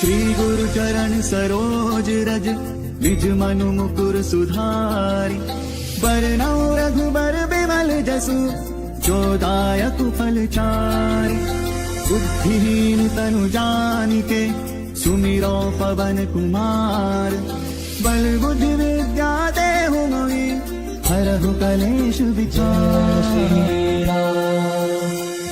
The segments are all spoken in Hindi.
श्री गुरु चरण सरोज रज निज मनु मुकुर सुधारी। बरनौ रघुबर बिमल जसु जो दायक फल चारि। बुद्धिहीन तनु जानिके सुमिरो पवन कुमार। बल बुद्धि विद्या देहु मोहि हरहु कलेश विचार।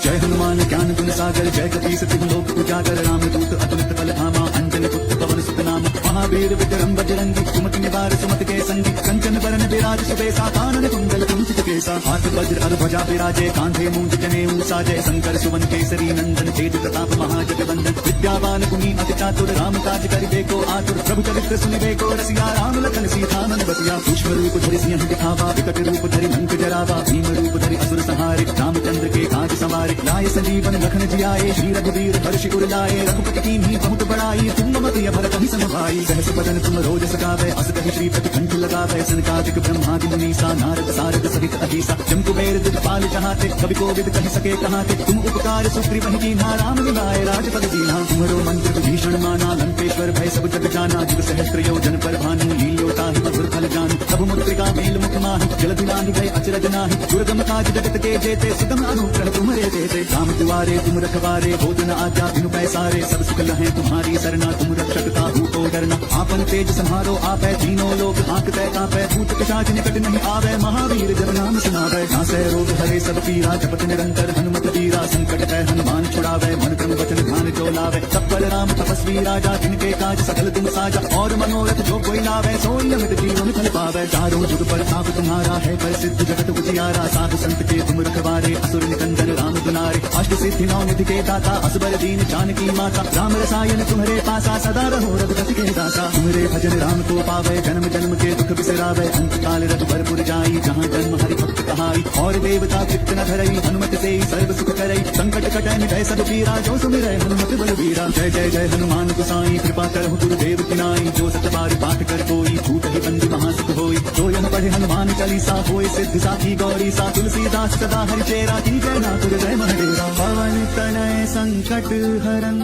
जय हनुमान ज्ञान गुण सागर जय कपीस तिहु लोक उजागर। रामदूत अतुलित बल धामा अंजनी पुत्र पवन सुत नाम। महावीर विक्रम बजरंगी सुमति निवार सुमति के संगी। कंचन बरन विराज सुबेसा कानन कुंडल कुंचित केसा। हाथ वज्र और ध्वजा विराजे कांधे मूंज जनेऊ साजे। शंकर सुवन केसरी नंदन तेज प्रताप महाजगवंदन। विद्यावान गुणी अति चातुर राम काज करिबे को आतुर। प्रभु चरित्र सुनिबे को रसिया राम लखन सीता मन बसिया। सूक्ष्म रूप धरि सिंह दिखावा विकट रूप धरि लंक जरावा। भीम रूप धरि असुर संहारे रामचंद्र के काज सवारे। लाए संजीवन लखन जियाए श्री रघुवीर हर्षि उर लाए। रघुपति कीन्ही बहुत बड़ाई तुम मम भरत ही सम भाई। सहस बदन तुम रोज सगावे अस कहि श्रीपति कंठ लगावे। सनकादिक ब्रह्मादि मुनीसा नारद सारद सहित अहिसा। जम कुबेर दिखपाल चाहते कवि कोविद कहि सके कहाते। तुम उपकार सुग्रीव कीन्हा राम मिलाए राजपद दीन्हा। तुम्हारो मंत्र विभीषण माना लंकेश्वर भय सब जग जाना। जुग सहस्त्र योजन पर भानु लील्यो ताहि मधुर फल जानु। प्रभु मुद्रिका मेल मुख माहि जलधि लांघि गए अचरज नाहि। दुर्गम काज जगत के जेते सुगम अनुग्रह तुम्हारे देते। राम दुआरे तुम रखवारे भोजन आज्ञा बिनु पैसारे। सब सुख लहे तुम्हारी सरना तुम रक्षक काहू को डरना। आपन तेज संहारो आपै तीनों लोक हांकते कांपै। भूत पिशाच निकट नहीं आवे महावीर जब नाम सुनावे। नासै रोग हरे सब पीरा जपत निरंतर हनुमत वीरा। संकट है हनुमान छुड़ावे मन क्रम वचन ध्यान जो लावे। सब बल राम तपस्वी राजा जिनके काज सकल तुम साजा। और मनोरथ जो कोई लावे सोई अमित जीवन फल पावे। चारों जुग पर ताप तुम्हारा है प्रसिद्ध जगत उजियारा। साधु संत के तुम रखवारे असुर निकंदन राम दुलारे। अष्ट सिद्धि नौ निधि के दाता असबर दीन जानकी माता। राम रसायन तुम्हारे पासा सदा रहो रघुपति के दासा। तुम्हारे भजन राम को पावे जन्म जन्म के दुख बिसरावे। अंत काल रघुबरपुर जाई जहाँ जन्म हरि भक्त कहाई। और देवता चित्त न धरई हनुमत से सर्व सुख करई। संकट कटै मिटै सब पीरा जो सुमिरै हनुमत बलवीरा। जय जय जय हनुमान गोसाई कृपा करहु गुरुदेव की नाई। जो सत बार पाठ कर कोई छूट ही बंदी महासुख होई। जो यह पढ़े हनुमान चालीसा होय सिद्धि साखी गौरी सा। तुलसीदास सदा हरिचेरा की जय नाथ जय महादेवा। पवन तनय संकट हरन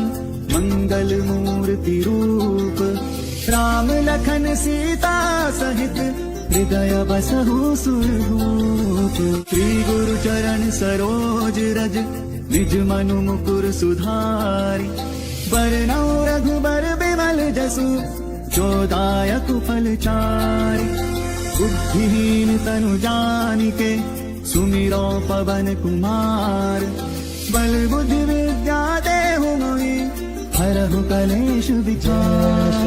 मंगल मूर्ति रूप। राम लखन सीता सहित हृदय बसहु सुरभूप। श्री गुरु चरण सरोज रज निज मनु मुकुर सुधारी। बरनौ रघुबर बिमल जसु जो दायक फल चारि। बुद्धिहीन तनु जानिके सुमिरो पवन कुमार। बल बुद्धि विद्या देहु मोहि हरहु कलेश विचार।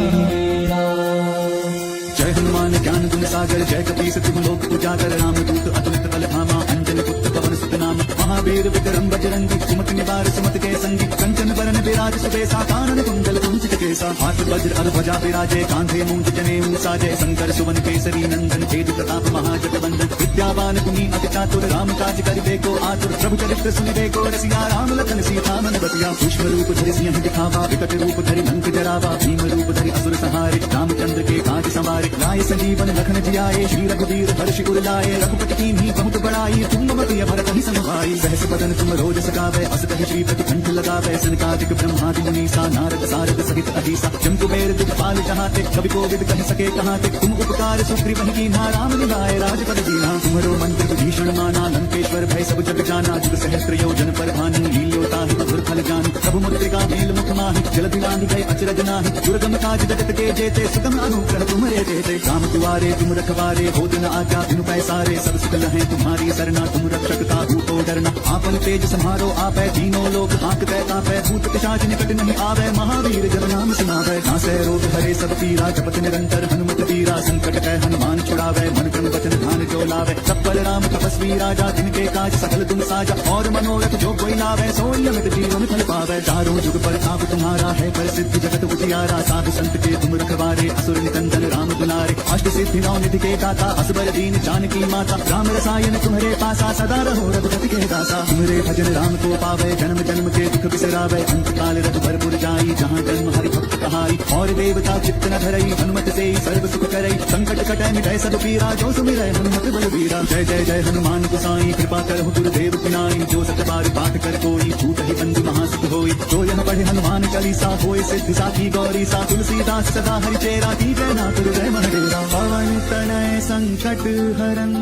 जय हनुमान ज्ञान गुण सागर जय कपीस तिहु लोक उजागर। रामदूत अतुलित बल धामा अंजनी पुत्र पवन सुत नाम। महावीर विक्रम बजरंगी सुमति निवार सुमति के संगी। कंचन बरन विराज सुबेसा कानन कुंडल कुंचित केसा। हाथ वज्र और ध्वजा विराजे कांधे मूंज जनेऊ साजे। शंकर सुवन केसरी नंदन तेज प्रताप महाजगवंदन। विद्यावान गुणी अति चातुर राम काज करिबे को आतुर। प्रभु चरित्र सुनिबे को रसिया राम लखन सीता मन बसिया। सूक्ष्म रूप धरि सिंह दिखावा विकट रूप धरि लंक जरावा। भीम रूप धरि असुर संहारे रामचंद्र के काज सवारे। लाए संजीवन लखन जियाए श्री रघुवीर हर्षि उर लाए। रघुपति कीन्ही बहुत बड़ाई तुम मम भरत ही सम भाई। सहस बदन तुम रोज सगावे अस कहि श्रीपति कंठ लगावे। सनकादिक ब्रह्मादि मुनीसा नारद सारद सहित अहिसा। जम कुबेर दिखपाल चाहते कवि कोविद कहि सके कहाते। तुम उपकार सुग्रीव कीन्हा राम मिलाए राजपद दीन्हा। तुम्हारो मंत्र विभीषण माना लंकेश्वर भय सब जग जाना। जुग सहस्त्र योजन पर भानु लील्यो ताहि मधुर फल जानु। प्रभु मुद्रिका मेल मुख माहि जलधि लांघि गए अचरज नाहि। दुर्गम काज जगत के जेते सुगम अनुग्रह तुम्हारे देते। राम दुआरे तुम रखवारे भोजन आज्ञा बिनु पैसारे। सब सुख लहे तुम्हारी सरना तुम रक्षक काहू को डरना। आपन तेज संहारो आपै तीनों लोक हांकते कांपै। भूत पिशाच निकट नहीं आवे महावीर जब नाम सुनावे। नासै रोग हरे सब पीरा जपत निरंतर हनुमत वीरा। संकट है हनुमान छुड़ावे मन क्रम वचन ध्यान जो लावे। सब बल राम तपस्वी राजा जिनके काज सकल तुम साजा। और मनोरथ जो कोई लावे सोई अमित जीवन फल पावे। चारों जुग पर ताप तुम्हारा है प्रसिद्ध जगत उजियारा। साधु संत के तुम रखवारे असुर निकंदन राम दुलारे। अष्ट सिद्धि नौ निधि के दाता असबर दीन जानकी माता। राम रसायन तुम्हारे पासा सदा रहो रघुपति के दासा। तुम्हारे भजन राम को पावे जन्म जन्म के दुख बिसरावे। अंत काल रघुबरपुर जाई जहाँ जन्म हरि भक्त कहाई। और और देवता चित्त न धरई हनुमत से सर्व सुख करई संकट कटै मिटै सब पीरा जो सुमिरै हनुमत बलबीरा जय जय जय हनुमान गोसाई कृपा करहु गुरुदेव पिनाई जो सत बार पाठ कर कोई छूट ही बंधु महासुख होई जो यह पढ़े हनुमान चालीसा होय सिद्धि साखी गौरी सा तुलसीदास सदा हरि चेरा की जय नाथ हृदय महडेरा पवन तनय संकट हरन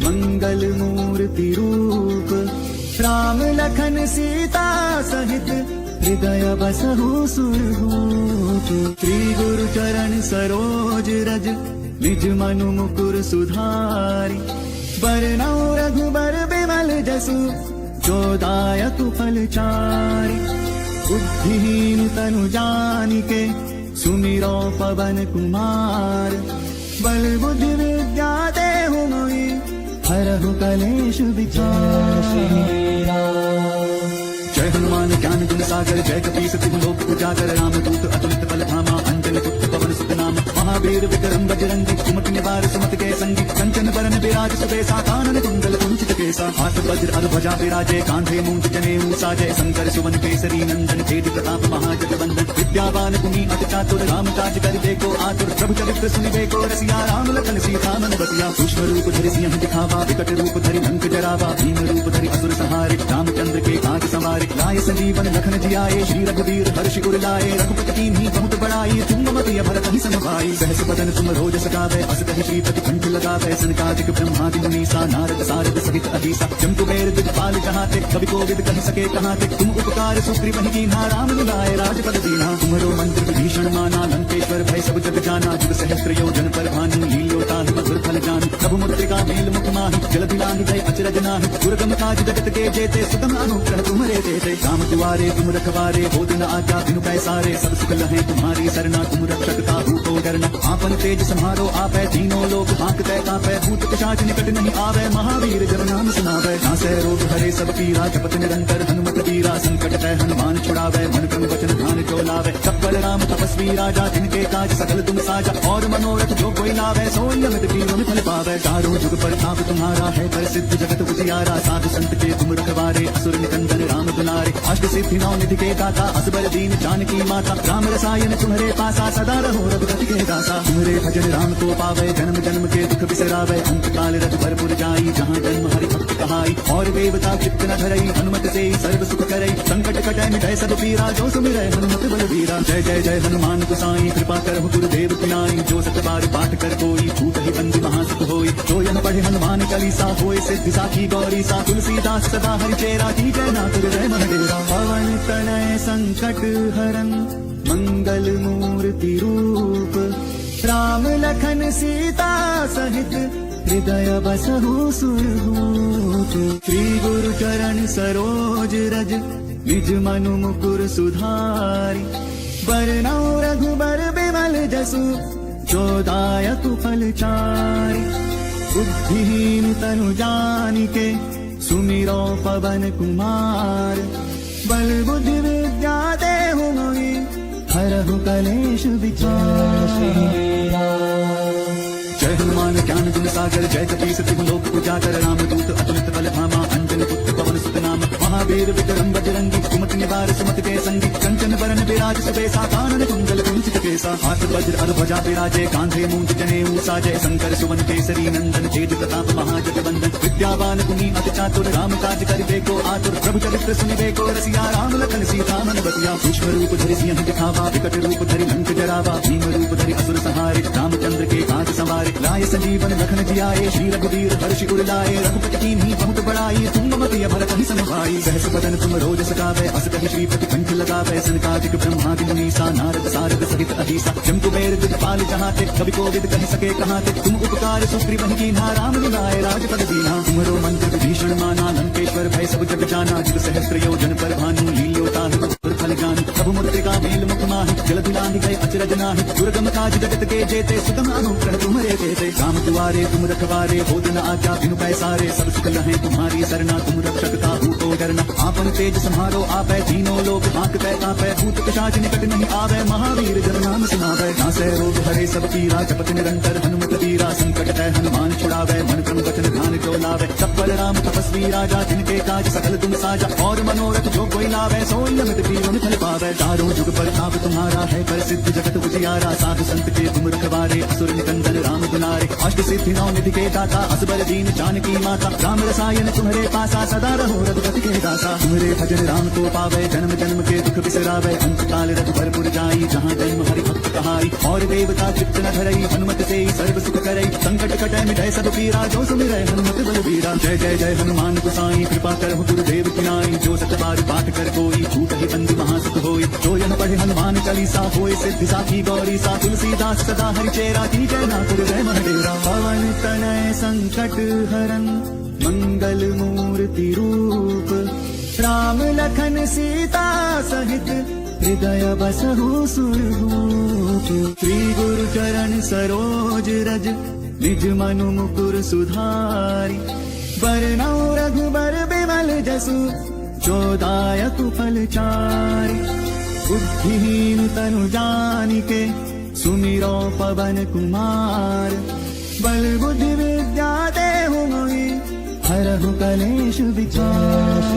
मंगल मूर्ति रूप राम लखन सीता सहित हृदय बसहु सुरभूप श्री गुरु चरण सरोज रज निज मनु मुकुर सुधारि बरनौ रघुबर बिमल जसु जो दायक फल चारि बुद्धिहीन तनु जानिके सुमिरो पवन कुमार बल बुद्धि विद्या देहु मोहि हरहु कलेश विचार जय हनुमान ज्ञान गुण सागर जय कपीस तिहु लोक उजागर राम दूत अतुलित बल धामा अंजनी पुत्र पवन सुत नाम महावीर विक्रम बजरंगी कुमति निवार सुमति के संगी कंचन बरन विराज सुबेसा कानन कुंडल कुंचित केसा हाथ वज्र अर ध्वजा विराजे कांधे मूंज जनेऊ साजय शंकर सुवन केसरी नंदन तेज प्रताप महाजगवंदन विद्यावान गुणी अति चातुर राम काज करिबे को आतुर प्रभु चरित्र सुनिबे को रसिया राम लखन सीता मन बसिया सूक्ष्म रूप धरि सिंह दिखावा विकट रूप धरि लंक जरावा भीम रूप धरि असुर संहारे रामचंद्र के काज संवारे लाए संजीवन लखन जियाए श्री रघुवीर हर्षि उर लाए रघुपति कीन्ही बहुत बड़ाई तुम मत भरत ही समभाई सहस बदन तुम रोज सगावे अस कहि श्रीपति कंठ लगावे सनकादिक ब्रह्मादि मुनीसा नारद सारद सहित अधीसा जम कुबेर दिखपाल जहाते कवि कोविद कहि सके कहाते तुम उपकार सुग्रीव ही कीन्हा राम मिलाए राजपद दीन्हा तुम्हारो मंत्र विभीषण माना लंकेश्वर भय सब जग जाना जुग सहस्त्र योजन पर भानु लील्योता मधुर फल जान प्रभु मुद्रिका मेल मुख माहि जल दिलानि जय अचरज नाहि दुर्गम काज जगत के जेते सुगम अनुग्रह तुम्हारे देते राम दुआरे तुम रखवारे हो दिन आज्ञा बिनु पैसारे सब सुख लहे तुम्हारी सरना तुम रक्षक काहू को डरना आपन तेज सम्हारो आपै तीनों लोग हाँकते कापै भूत पिशाच निकट नहीं आवे महावीर जब नाम सुनावे नासै रोग हरे सब पीरा जपत निरंतर हनुमत पीरा संकट तै हनुमान छुड़ावे मन क्रम वचन ध्यान जो लावे सब पर राम तपस्वी राजा जिनके काज सकल तुम साजा और मनोरथ जो कोई लावे सोई अमित जीवन फल पावे चारों जुग पर ताप तुम्हारा है पर सिद्ध जगत उजियारा साधु संत के तुम रखवारे असुर निकंदन राम दुलारे अष्ट सिद्धि नौ निधि के दाता असबर दीन जानकी माता राम रसायन तुम्हारे पासा सदा रहो रघुपति के दासा तुम्हारे भजन राम को पावे जन्म जन्म के दुख बिसरावे अंत काल रघु भरपुर जाई जहाँ जन्म हरि भक्त कहाई और देवता चित्त न धरई हनुमत से सर्व सुख करई संकट कटै मिटै सब पीरा जो सुमिरै हनुमत बलबीरा जय जय जय हनुमान गोसाई कृपा करहु गुरुदेव पिनाई जो सत बार पाठ कर कोई छूट ही बंधु महासुख होई जो यह पढ़े हनुमान चालीसा होय सिद्धि साखी गौरी सा तुलसीदास सदा हरि चेरा की जय नाथ हृदय महडेरा पवन तनय संकट हरन मंगल मूर्ति रूप राम लखन सीता सहित हृदय बसहु सुरभूप श्री गुरु चरण सरोज रज निज मनु मुकुर सुधारि बरनौ रघुबर बिमल जसु जो दायक फल चारि बुद्धिहीन तनु जानिके सुमिरो पवन कुमार बल बुद्धि विद्या देहु मोहि हरहु कलेश विचार जय हनुमान ज्ञान गुण सागर जय कपीस तिहु लोक उजागर राम दूत अतुलित बल धामा अंजनी पुत्र पवन सुत नाम महावीर विक्रम बजरंगी कुमति निवार सुमति के संगी कंचन बरन विराज सुबेसा कानन कुंडल कुंचित केसा हाथ वज्र अर ध्वजा विराजे कांधे मूंज जनेऊ साजय शंकर सुवन केसरी नंदन तेज प्रताप महाजगवंदन विद्यावान गुणी अति चातुर राम काज करिबे को आतुर प्रभु चरित्र सुनिबे को रसिया राम लखन सीता मन बसिया सूक्ष्म रूप धरि सिंह दिखावा विकट रूप धरि लंक जरावा भीम रूप धरि असुर संहारे रामचंद्र के काज संवारे लाए संजीवन लखन जियाए श्री रघुवीर हर्षि उर लाए रघुपति कीन्ही बहुत बड़ाई तुम मत भरत ही समभाई सहस बदन तुम रोज सगावे अस कहि श्रीपति कंठ लगावे सनकादिक ब्रह्मादि मुनीसा नारद सारद सहित अधीसा जम कुबेर दिखपाल जहाते कवि कोविद कहि सके कहाते तुम उपकार सुग्रीव ही कीन्हा राम मिलाए राजपद दीन्हा तुम्हारो मंत्र विभीषण माना लंकेश्वर भय सब जग जाना जुग सहस्त्र योजन पर भानु लील्योता मधुर फल जान प्रभु मुद्रिका मेल मुख माहि जल दिलानि जय अचरज नाहि दुर्गम काज जगत के जेते सुगम अनुग्रह तुम्हारे देते राम दुआरे तुम रखवारे हो दिन आज्ञा बिनु पैसारे सब सुख लहे तुम्हारी सरना तुम रक्षक काहू को डरना आपन तेज सम्हारो आपै तीनों लोग हाँकते कापै भूत पिशाच निकट नहीं आवे महावीर जब नाम सुनावे नासै रोग हरे सब पीरा जपत निरंतर हनुमत पीरा संकट तै हनुमान छुड़ावे मन क्रम वचन ध्यान जो लावे सब पर राम तपस्वी राजा जिनके काज सकल तुम साजा और मनोरथ जो कोई लावे सोई अमित जीवन फल पावे चारों जुग पर ताप तुम्हारा है प्रसिद्ध जगत उजियारा साधु संत के तुम रखवारे असुर निकंदन राम दुलारे अष्ट सिद्धि नौ निधि के दाता असबर दीन जानकी माता राम रसायन तुम्हारे पासा सदा रहो रघुपति के दासा तुम्हारे भजन राम को पावे जन्म जन्म के दुख बिसरावे अंत काल रघुबरपुर जाई जहाँ जन्म हरि भक्त कहाई और देवता चित्त न धरई हनुमत से सर्व सुख करई संकट कटै मिटै सब पीरा जो सुमिरै हनुमत बलबीरा जय जय जय हनुमान गोसाई कृपा करहु गुरुदेव की नाई जो सत बार पाठ कर कोई छूट ही बंदी महासुख होई जो यन पढ़े हनुमान चालीसा होय सिद्धि साखी गौरी सा तुलसीदास सदा हरि चेरा की जय नाथ जय महदेवा पवन तनय संकट हरन मंगल मूर्ति रूप राम लखन सीता सहित हृदय बसहु सुरभूप श्री गुरु चरण सरोज रज निज मनु मुकुर सुधारी बरनौ रघुबर बिमल जसु जो दायक फल चारि बुद्धिहीन तनु जानिके सुमिरो पवन कुमार बल बुद्धि विद्या देहु मोहि हरहु कलेश विचार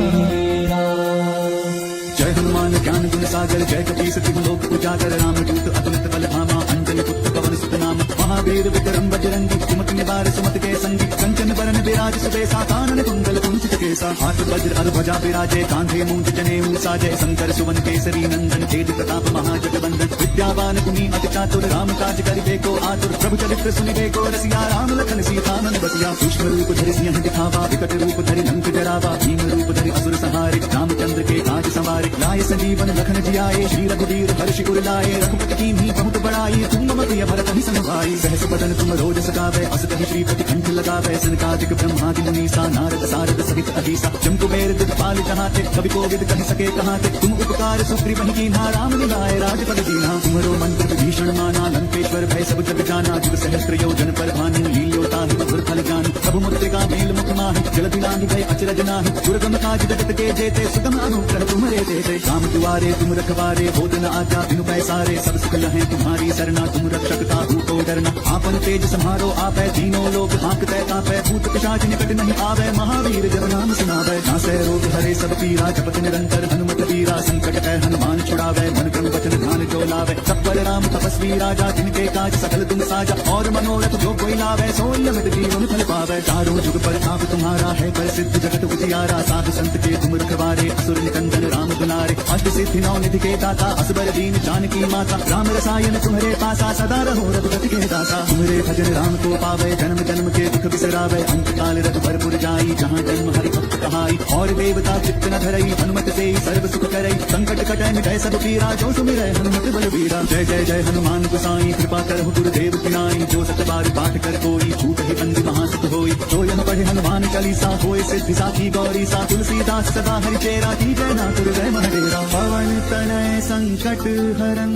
जय हनुमान ज्ञान गुण सागर जय कपीस तिहु लोक उजागर राम दूत अतुलित बल धामा अंजलि पुत्र पवन सुत नाम महावीर विक्रम बजरंगी कुमति निवार सुमति के संगी कंचन बरन विराज सुबेसा कानन कुंडल कुंचित केसा हाथ वज्र अर ध्वजा विराजे कांधे मूंज जनेऊ साजय शंकर सुवन केसरी नंदन तेज प्रताप महाजगवंदन विद्यावान गुणी अति चातुर राम काज करिबे को आतुर प्रभु चरित्र सुनिबे को रसिया राम लखन सीता मन बसिया सूक्ष्म रूप धरि सिंह दिखावा विकट रूप धरि लंक जरावा भीम रूप धरि असुर संहारे रामचंद्र के काज संवारे लाए संजीवन लखन जियाए श्री रघुवीर हर्षि उर लाए रघुपति कीन्ही बहुत बड़ाई तुम मम भरत ही समभाई सहस बदन तुम रोज सगावे अस कहि श्रीपति कंठ लगावे सनकादिक ब्रह्मादि मुनीसा नारद सारद सहित अधीसा जम्कुबेर दिखपाल जहाते कवि कोविद कहि सके कहाते तुम उपकार सुग्रीव कीन्हा राम मिलाए राजपद दीन्हा तुम्हारो मंत्र विभीषण माना लंकेश्वर भय सब जग जाना जुग सहस्त्र योजन पर भानु लील्योता मधुर फल जान प्रभु मुद्रिका मेल मुख माहि जल दिलांग भय अचरज नाही दुर्गम काज जगत के जेते सुगम अनुग्रह तुम्हारे देते राम दुआरे तुम रखवारे होत न आज्ञा बिनु पैसारे सब सुख लहे तुम्हारी सरना तुम रक्षक ताहू को डरना आपन तेज सम्हारो आपै तीनों लोग हाँकते कापै भूत पिशाच निकट नहीं आवे महावीर जब नाम सुनावे नासै रोग हरे सब पीरा जपत निरंतर हनुमत वीरा संकट है हनुमान छुड़ावे मन क्रम वचन ध्यान जो लावे सब पर राम तपस्वी राजा जिनके काज सकल तुम साजा और मनोरथ जो कोई लावे सोई अमित जीवन फल पावे चारों जुग पर ताप तुम्हारा है प्रसिद्ध जगत उजियारा साधु संत के तुम रखवारे असुर निकंदन राम दुलारे अष्ट सिद्धि नौ निधि के दाता असबर दीन जानकी माता राम रसायन तुम्हारे पासा सदा रहो रघुपति के दासा तुम्हारे भजन राम को पावे जन्म जन्म के दुख बिसरावे अंत काल रघुबरपुर जाई जहाँ जन्म हरि भक्त कहाई और देवता चित्त न धरई हनुमत से सर्व सुख करई संकट कटै मिटै सब पीरा जो सुमिरै हनुमत बलबीरा जय जय जय हनुमान गोसाई कृपा करहु गुरुदेव की नाई जो सत बार पाठ कर कोई छूट ही बंदी महासुख होई जो यन पढ़े हनुमान चालीसा होय सिद्धि साखी गौरी सा तुलसीदास सदा हरि चेरा की जय नाथ जय महदेवा पवन तनय संकट हरन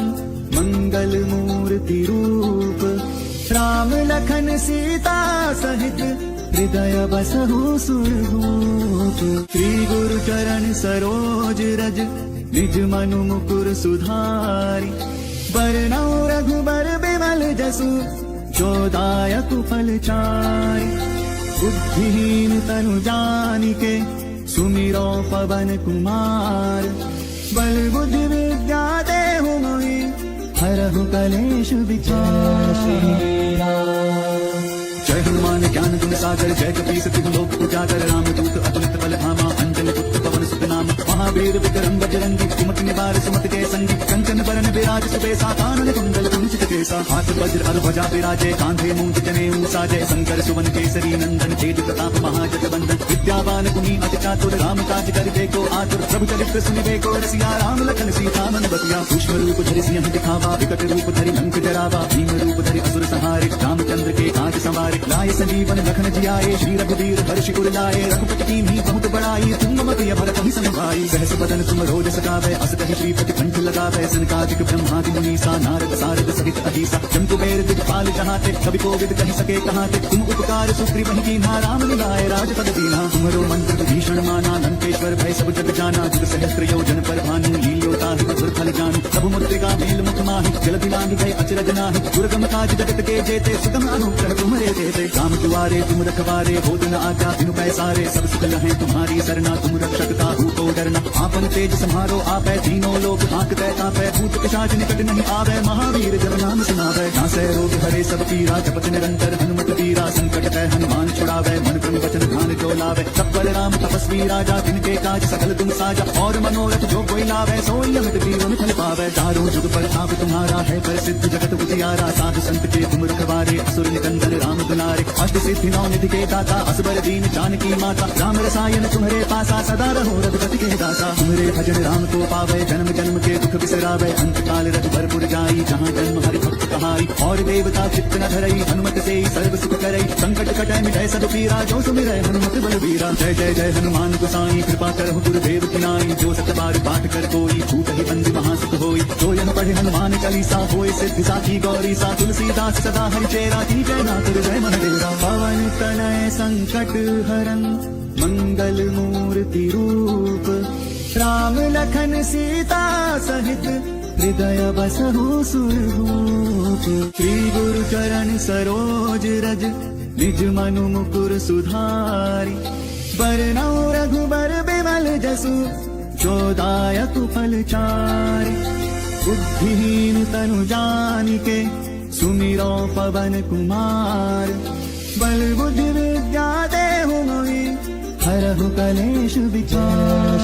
मंगल मूर्ति रूप राम लखन सीता सहित हृदय बसहु सुरभूप श्री गुरु चरण सरोज रज निज मनु मुकुर सुधारी बरनौ रघुबर बिमल जसु जो दायक फल चारि बुद्धिहीन तनु जानिके सुमिरो पवन कुमार बल बुद्धि विद्या देहु मोहि हरहु कलेश विचार जय हनुमान ज्ञान गुण सागर जय कपीस तिहु लोक उजागर राम दूत अतुलित बल धामा अंजलि पुत्र पवन सुत नाम महावीर विक्रम बजरंगी कुमति निवार सुमति के संगी कंचन बरन विराज सुबेसा कानन कुंडल कुंचित केसा हाथ वज्र अर ध्वजा विराजे कांधे मूंज जनेऊ साजय शंकर सुवन केसरी नंदन तेज प्रताप महाजगवंदन विद्यावान गुणी अति चातुर राम काज करिबे को आतुर प्रभु चरित्र सुनिबे को रसिया राम लखन सीता मन बसिया सूक्ष्म रूप धरि सिंह दिखावा विकट रूप धरि लंक जरावा भीम रूप धरि असुर संहारे रामचंद्र के काज संवारे लाए संजीवन लखन जियाए श्री रघुवीर हर्षि उर लाए रघुपति कीन्ही बहुत बड़ाई तुम मम भरत ही समभाई सहस बदन तुम रोज सगावे अस कहि श्रीपति कंठ लगावे सनकादिक ब्रह्मादि मुनीसा नारद सारद सहित अधीसा जम कुबेर दिखपाल जहाते कभी कोविद कही सके कहाँ थे तुम उपकार सुग्रीव वही कीन्हा राम मिलाए राजपद दीना तुम्हारो मंत्र विभीषण माना लंकेश्वर भय सब जग जाना जुग सहस्त्र योजन पर भानु लील्योता ही मधुर फल जानू प्रभु मुद्रिका मेल मुख माहि जलधि लांघि गए अचरज नाहि दुर्गम काज जगत के जेते सुगम अनुग्रह तुम्हारे देते राम दुआरे तुम रखवारे हो दिन आज्ञा बिनु पैसारे सब सुख लहे तुम्हारी सरना तुम रक्षकता हो तो डरना आपन तेज सम्हारो आपै तीनों लोक आंकतै तापै भूत पिशाच निकट नहीं आवे महावीर जब नाम सुनावे नासै रोग हरे सब पीरा जपत निरंतर हनुमत वीरा संकट तै हनुमान छुड़ावे मन क्रम वचन ध्यान जो लावे सब पर राम तपस्वी राजा जिनके काज सकल तुम साजा और मनोरथ जो कोई लावे सोई अमित जीवन फल पावे चारों जुग पर ताप तुम्हारा है प्रसिद्ध जगत उजियारा साधु संत के तुम रखवारे असुर निकंदन राम दुलारे अष्ट सिद्धि नौ निधि के दाता असबर दीन जानकी माता राम रसायन तुम्हारे पासा सदा रहो रघुपति के दासा तुम्हारे भजन राम को पावे जन्म जन्म के दुख बिसरावे अंत काल रघुबरपुर जाई जहाँ जन्म हरि भक्त कहाई और देवता चित्त न धरई हनुमत से सर्व सुख करई संकट कटै मिटै सब पीरा जो सुमिरै हनुमत बलबीरा जय जय जय हनुमान गोसाई कृपा करहु गुरुदेव की नाई जो सत बार पाठ कर कोई छूट ही बंदी महासुख होई जो यह पढ़े हनुमान चालीसा होय सिद्धि साखी गौरी सा तुलसीदास सदा हरि चेरा की जय नाथ जय महादेवा पवन तनय संकट हरन मंगल मूर्ति रूप राम लखन सीता सहित हृदय बसहु सुरभूप श्री गुरु चरण सरोज रज निज मनु मुकुर सुधारी बरनौ रघुबर बिमल जसु जो दायक फल चारि बुद्धिहीन तनु जानिके सुमिरो पवन कुमार बल बुद्धि विद्या देहु मोहि हरहु कलेश विचार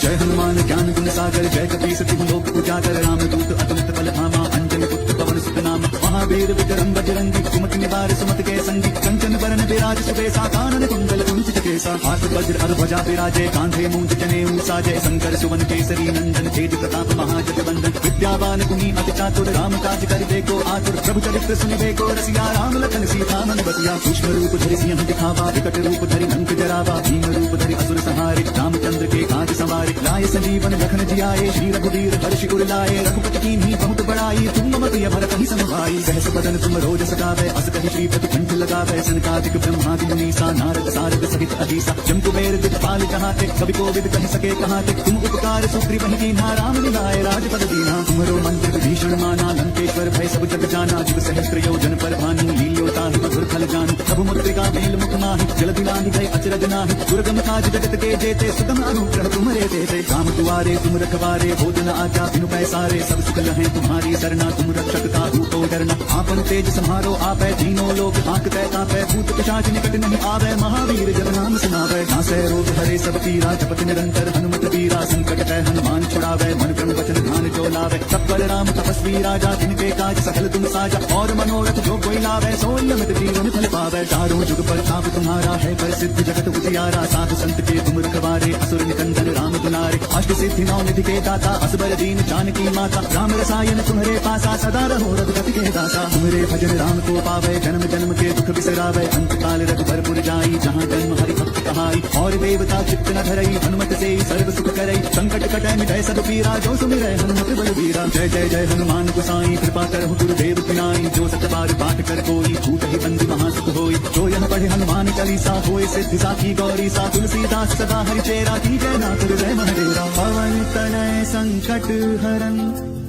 जय हनुमान ज्ञान गुण सागर जय कपीस तिहु लोक उजागर राम दूत अतुलित बल धामा अंजनी पुत्र पवन सुत नाम महावीर विक्रम बजरंगी कुमति निवार सुमति के संगी कंचन बरन विराज सुबेसा कानन कुंडल कुंचित केसा हाथ वज्र अर ध्वजा विराजे कांधे मूंज जनेऊ साजे शंकर सुवन केसरी नंदन तेज प्रताप महाजगवंदन विद्यावान गुणी अति चातुर राम काज कर देखो आतुर प्रभु चरित्र सुनिबे को रसिया राम लखन सीता मन बसिया सूक्ष्म रूप धरि सिंह दिखावा विकट रूप धरि लंक जरावा भीम रूप धरि असुर संहारे रामचंद्र के काज सवारे लाए संजीवन लखन जियाए श्री रघुवीर हर्षि उर लाए रघुपति कीन्ही बहुत बड़ाई तुम मम प्रिय भरत ही समभाई सहस बदन तुम रोज सगावे अस कहि श्रीपति कंठ लगावे सनकादिक ब्रह्मादि मुनीसा नारद सारद सहित अधीसा जम कुबेर दिखपाल जहाते कभी कोविद कहि सके कहाँ थे तुम उपकार सुग्रीव वही कीन्हा राम मिलाए राजपद दीना तुम्हारो मंत्र विभीषण माना लंकेश्वर भय सब जग जाना जुग सहस्त्र योजन पर भानु लील्योता ही मधुर फल जानू प्रभु मुद्रिका मेल मुख माहि जलधि लांघि गए अचरज नाहि दुर्गम काज जगत के जेते सुगम अनुग्रह तुम्हारे देते राम दुआरे तुम रखवारे हो दिन आज्ञा बिनु पैसारे सब सुख लहे तुम्हारी सरना तुम रक्षकता हो तो डरना आपन तेज सम्हारो आपै तीनों लोक आंकतै तापै भूत पिशाच निकट नहीं आवे महावीर जब नाम सुनावे नासै रोग हरे सब पीरा जपत निरंतर हनुमत वीरा संकट तै हनुमान छुड़ावे मन क्रम वचन ध्यान जो लावे सब पर राम तपस्वी राजा जिनके काज सकल तुम साजा और मनोरथ जो कोई लावे सोई अमित जीवन फल पावे चारों जुग पर ताप तुम्हारा है प्रसिद्ध जगत उजियारा साधु संत के तुम रखवारे असुर निकंदन राम दुलारे अष्ट सिद्धि नौ निधि के दाता असबर दीन जानकी माता राम रसायन तुम्हारे पासा सदा रहो रघुपति के दासा तुम्हारे भजन राम को पावे जन्म जन्म के दुख बिसरावे अंत काल रघुबरपुर जाई जहाँ जन्म हरि भक्त कहाई और देवता चित्त न धरई हनुमत से सर्व सुख करई संकट कटै मिटै सब पीरा जो सुमिरै हनुमत बलबीरा जय जय जय हनुमान गोसाई कृपा करहु गुरुदेव की नाई जो सत बार पाठ कर कोई छूट ही बंदी महासुख होई जो यह पढ़े हनुमान चालीसा होय सिद्धि साखी गौरी सा तुलसीदास सदा हरि चेरा की जय नाथ जय महादेवा पवन तनय संकट हरन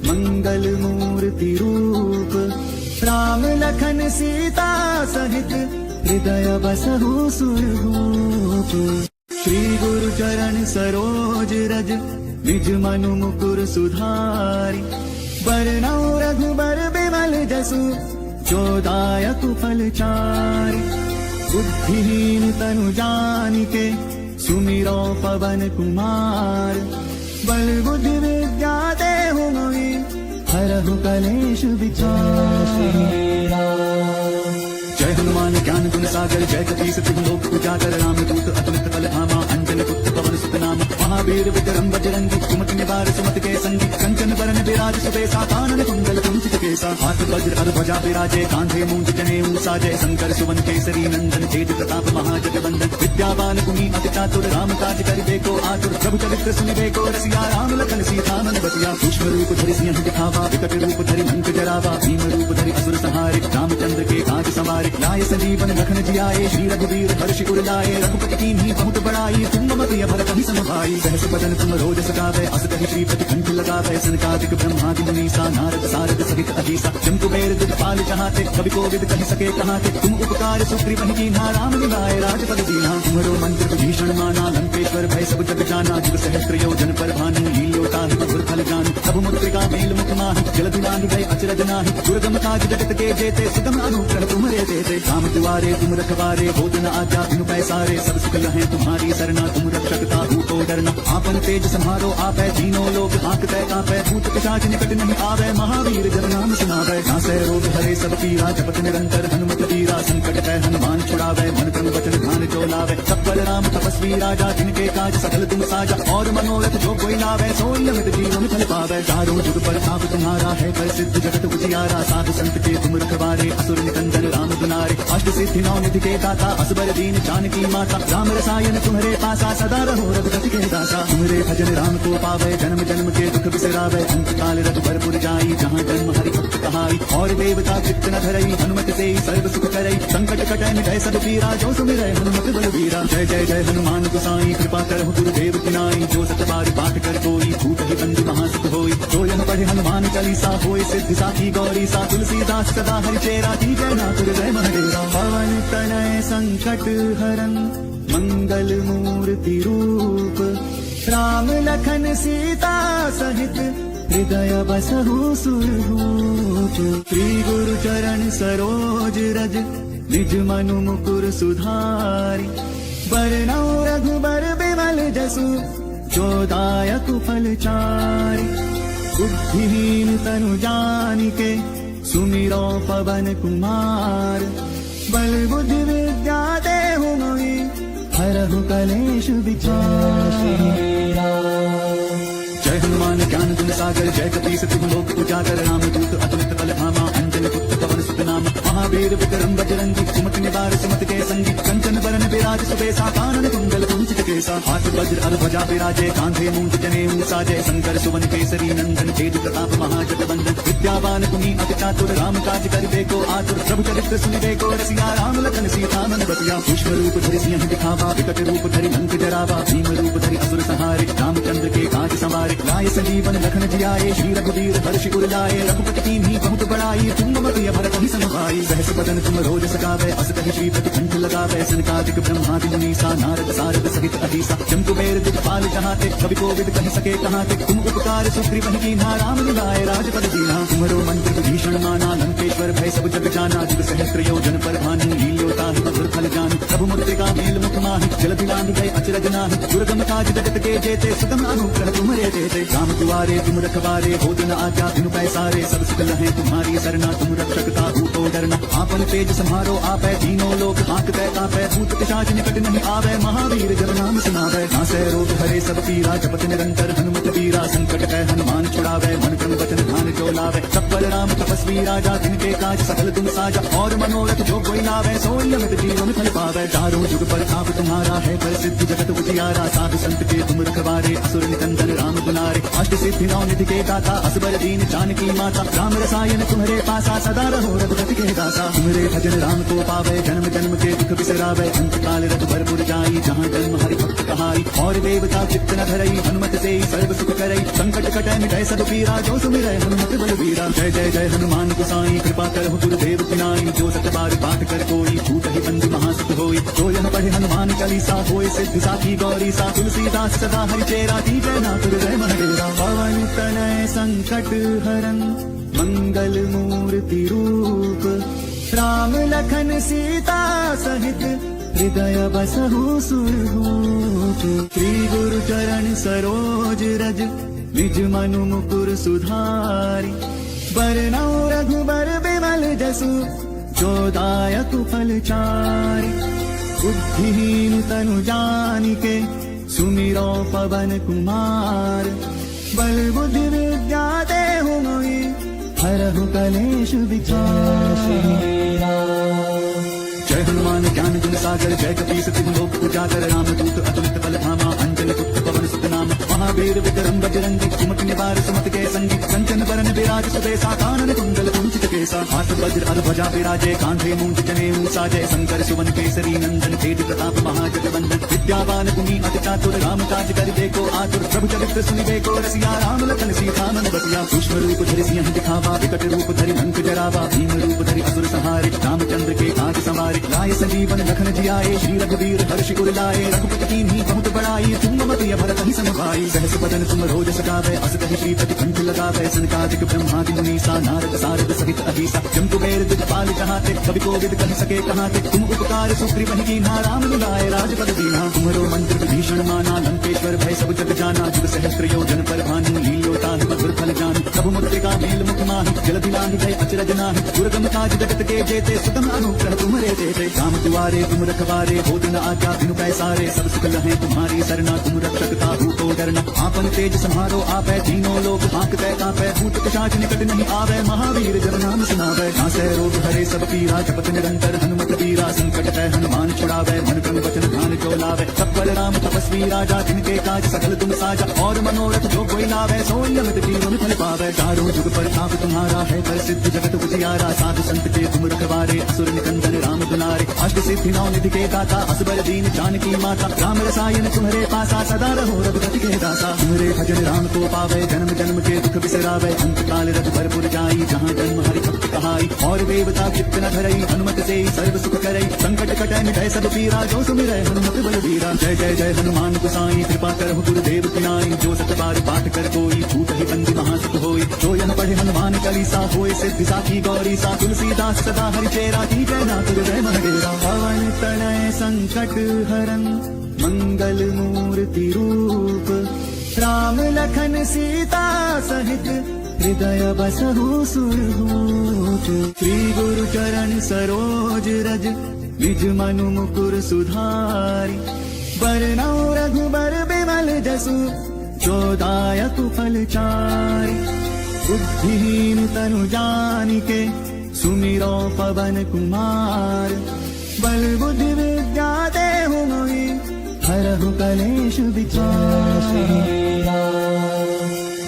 मंगल मूर्ति रूप राम लखन सीता सहित हृदय बसहु सुरभूप श्री गुरु चरण सरोज रज निज मनु मुकुर सुधारी बरनौ रघुबर बिमल जसु जो दायक फल चारि बुद्धिहीन तनु जानिके सुमिरो पवन कुमार बल बुद्धि विद्या देहु मोहि हरहु कलेश विचार जय हनुमान ज्ञान गुण सागर जय कपीस तिहु लोक उजागर राम दूत अतुलित बल धामा अंजनी पुत्र पवन सुत नाम महावीर विक्रम बजरंगी कुमति निवार सुमति के संगी कंचन बरन विराज सुबेसा कानन कुंडल कुंचित केसा केसा हाथ वज्र और ध्वजा विराजे कांधे मूंज जनेऊ साजे शंकर सुवन केसरी नंदन तेज प्रताप महाजगवंदन विद्यावान गुणी अति चातुर राम काज करिबे को आतुर प्रभु चरित्र सुनिबे को रसिया राम लखन सीता मन बतिया सूक्ष्म रूप धरि सिंह दिखावा विकट रूप धरि लंक जरावा भीम रूप धरि असुर संहारे रामचंद्र के काज सवारे लाए संजीवन लखन जियाए श्री रघुवीर हर्ष उर लाए रघुपति कीन्ही बहुत बड़ाई तुम मम प्रिय भरत ही सम भाई सहस बदन तुम रोज सकावे अस कहि श्रीपति कंठ लगावे सनकादिक ब्रह्मादि मुनीसा नारद सारद सहित अधीसा जम कुबेर दिखपाल चाहते कवि कोविद कहि सके कहाते तुम उपकार सुग्रीव ही कीन्हा राम मिलाए राजपद दीन्हा तुम्हारो मंत्र विभीषण माना लंकेश्वर भय सब जग जाना जुग सहस्त्र योजन पर भानु लील्योता ही मधुर फल जान प्रभु मुद्रिका मेल मुख माहि जलधि लांघ गए अचरज नाहि दुर्गम काज जगत के जेते सुगम अनुग्रह तुम्हारे देते राम दुआरे तुम रखवारे होत न आज्ञा बिनु पैसारे सब सुख लहे तुम्हारी सरना तुम रक्षकता को डरना आपन तेज संहारो आपै तीनों लोग हांकते कांपै भूत पिशाच निकट नहीं आवे महावीर जब नाम सुनावे नासै रोग हरे सब पीरा जपत निरंतर हनुमत वीरा संकट है हनुमान छुड़ावे मन क्रम वचन ध्यान जो लावे सब पर राम तपस्वी राजा जिनके काज सकल तुम साजा और मनोरथ जो कोई लावे सोई अमित जीवन फल पावे चारों जुग पर आप तुम्हारा है प्रसिद्ध जगत उजियारा साधु संत के तुम रखवारे असुर निकंदन राम दुलारे अष्ट सिद्धि नौ निधि के दाता असबर दीन जानकी माता राम रसायन तुम्हारे पासा सदा रहो रघुपति के दासा तुम्हारे भजन राम को पावे जन्म जन्म के दुख बिसरावे अंत काल रघुबरपुर जाई जहाँ जन्म हरि भक्त कहाई और देवता चित्त न धरई हनुमत से सर्व सुख करई संकट कटै मिटै सब पीरा जो सुमिरै हनुमत बलवीरा जय जय जय हनुमान गोसाई कृपा करहु गुरुदेव की नाई जो सत बार पाठ कर कोई भूत ही बंदी महासुख होई जो यह पढ़े हनुमान चालीसा होय सिद्धि साखी गौरी सा तुलसीदास सदा हरि चेरा की जय नाथ जय महादेवा पवन तनय संकट हरन मंगल मूर्ति रूप राम लखन सीता सहित हृदय बसहु सुरभूप श्री गुरु चरण सरोज रज निज मनु मुकुर सुधारि बरनौ रघुबर बिमल जसु जो दायक फल चारि बुद्धिहीन तनु जानिके सुमिरो पवन कुमार बल बुद्धि विद्या देहु मोहि हरहु कलेश विचार जय हनुमान ज्ञान गुण सागर जय कपीस तिहु लोक उजागर राम दूत अतुलित बल धामा अंजन पुत्र पवन सुत नाम महावीर विक्रम बजरंगी सुमति निवार सुमति के संगी कंचन बरन विराज सुबेसा कानन कुंडल कुंचित केसा हाथ वज्र और ध्वजा विराजे कांधे मूंज जनेऊ साजे शंकर सुवन केसरी नंदन तेज प्रताप महाजगवंदन विद्यावान गुणी अति चातुर राम काज करिबे को आतुर प्रभु चरित्र सुनिबे को रसिया राम लखन सीता मन बतिया सूक्ष्म रूप धरि सिंह दिखावा विकट रूप धरि लंक जरावा भीम रूप धरि असुर संहारे रामचंद्र के काज सवारे लाए संजीवन लखन जियाए श्री रघुवीर हर्ष उर लाए रघुपति कीन्ही बहुत बड़ाई तुम मम प्रिय भरत ही सम भाई सहस बदन तुम रोज सकावे अस कहि श्रीपति कंठ लगावे सनकादिक ब्रह्मादि मुनीसा नारद सारद सहित अधीसा जम कुबेर दिखपाल चाहते कवि कोविद कहि सके कहाते तुम उपकार सुग्रीव ही कीन्हा राम मिलाए राजपद दीन्हा तुम्हारो मंत्र विभीषण माना लंकेश्वर भय सब जग जाना जुग सहस्त्र योजन पर भानु लील्योता ही मधुर फल जान प्रभु मुद्रिका मेल मुख माहि जलधि लांघ गए अचरज नाहि दुर्गम काज जगत के जेते सुगम अनुग्रह तुम्हारे देते राम दुआरे तुम रखवारे होत न आज्ञा बिनु पैसारे सब सुख लहे तुम्हारी सरना तुम रक्षकता को डरना आपन तेज संहारो आपै तीनों लोग हांकते कांपै भूत पिशाच निकट नहीं आवे महावीर जब नाम सुनावे नासै रोग हरे सब पीरा जपत निरंतर हनुमत वीरा संकट है हनुमान छुड़ावे मन क्रम वचन ध्यान जो लावे सब पर राम तपस्वी राजा जिनके काज सकल तुम साजा और मनोरथ जो कोई लावे सोई अमित जीवन फल पावे चारों जुग पर आप तुम्हारा है प्रसिद्ध जगत उजियारा साधु संत के तुम रखवारे असुर निकंदन राम दुलारे अष्ट सिद्धि नौ निधि के दाता असबर दीन जानकी माता राम रसायन तुम्हारे पासा सदा रहो रघुपति के दासा तुम्हारे भजन राम को पावे जन्म जन्म के दुख बिसरावे अंत काल रघुबरपुर जाई जहाँ जन्म हरि भक्त कहाई और देवता चित्त न धरई हनुमत से सर्व सुख करई संकट कटै मिटै सब पीरा जो सुमिरै हनुमत बलवीरा जय जय जय हनुमान गोसाई कृपा करहु गुरुदेव की नाई जो सत बार पाठ कर कोई भूत ही बंदी महासुख होई जो यह पढ़े हनुमान चालीसा होय सिद्धि साखी गौरी सा तुलसीदास सदा हरि चेरा की जय नाथ जय महादेवा पवन तनय संकट हरन मंगल मूर्ति रूप राम लखन सीता सहित हृदय बसहु सुरभूप श्री गुरु चरण सरोज रज निज मनु मुकुर सुधारि बरनौ रघुबर बिमल जसु जो दायक फल चारि बुद्धिहीन तनु जानिके सुमिरो पवन कुमार बल बुद्धि विद्या देहु मोहि हरहु हरहु कलेश विचार। जय हनुमान ज्ञान गुण सागर जय कपीस तिहु लोक उजागर रामदूत अतुलित बल धामा अंजनी पुत्र पवन सुत नाम महावीर विक्रम बजरंगी कुमति निवार सुमति के संगी कंचन बरन विराज सुबेसा कानन कुंडल कुंचित केसा हाथ वज्र अर ध्वजा विराजे कांधे मूंज जनेऊ साजय शंकर सुवन केसरी नंदन तेज प्रताप महाजगवंदन विद्यावान गुणी अति चातुर राम काज कर देखो आतुर प्रभु चरित्र सुनिबे को रसिया राम लखन सीता मन बसिया सूक्ष्म रूप धरि सिंह दिखावा विकट रूप धरि लंक जरावा भीम रूप धरि असुर संहारे रामचंद्र के काज संवारे लाए संजीवन लखन जियाए श्री रघुवीर हर्ष उर लाए रघुपति कीन्ही बहुत बड़ाई तुम मत भरत ही समभाई सहस बदन तुम रोज सकावे अस कहि श्रीपति कंठ लगावे सनकादिक ब्रह्मादि मुनीसा नारद सारद सहित अहिसा जम कुबेर दिखपाल चाहते कवि कोविद कहि सके कहाते तुम उपकार सुग्रीव ही कीन्हा राम मिलाए राजपद दीन्हा तुम्हारो मंत्र विभीषण माना लंकेश्वर भय सब जग जाना जुग सहस्त्र योजन पर भानु लील्योता मधुर फल जान प्रभु मुद्रिका मेल मुख माहि जल दिलाहि भय अचरज नाहि दुर्गम काज जगत के जेते सुगम अनुग्रह तुम्हारे देते राम दुआरे तुम रखवारे हो दिन आज्ञा बिनु पैसारे सब सुख लहे तुम्हारी सरना तुम रक्षक ताहू को डरना आपन तेज संहारो आपै तीनों लोग भांकते कांपै भूत पिशाच निकट नहीं आवे महावीर जब नाम सुनावे नासै रोग हरे सब पीरा जपत निरंतर हनुमत वीरा संकट है हनुमान छुड़ावे मन क्रम वचन ध्यान जो लावे सब राम तपस्वी राजा जिनके काज सकल तुम साजा और मनोरथ जो कोई लावे सोई अमित जीवन फल पावे चारों जुग पर ताप तुम्हारा है प्रसिद्ध जगत उजियारा साधु संत के तुम रखवारे असुर निकंदन राम दुलारे अष्ट सिद्धि नौ निधि के दाता असबर दीन जानकी माता राम रसायन तुम्हारे पासा सदा रहो रघुपति के दासा तुम्हारे भजन राम को पावे जन्म जन्म के दुख बिसरावे अंत काल रघुबरपुर जाई जहाँ जन्म हरि भक्त कहाई और देवता चित्त न धरई हनुमत से सर्व सुख करई संकट कटै मिटै सब पीरा जो सुमिरै हनुमत बलबीरा जय जय जय हनुमान गोसाई कृपा करहु गुरुदेव की नाई जो सत बार पाठ कर कोई छूट ही बंदी महासुख होई जो यन पढ़े हनुमान चालीसा होय सिद्धि साखी गौरी सा तुलसीदास सदा हरि चेरा की जय नाथ जय महदेवा पवन तनय संकट हरन मंगल मूर्ति रूप राम लखन सीता सहित हृदय बसहु सुरभूत श्री गुरु चरण सरोज रज निज मनु मुकुर सुधारि बरनौ रघुबर बिमल जसु जो दायक फल चारि बुद्धिहीन तनु जानिके सुमिरो पवन कुमार बल बुद्धि विद्या देहु मोहि हरहु कलेश विचार।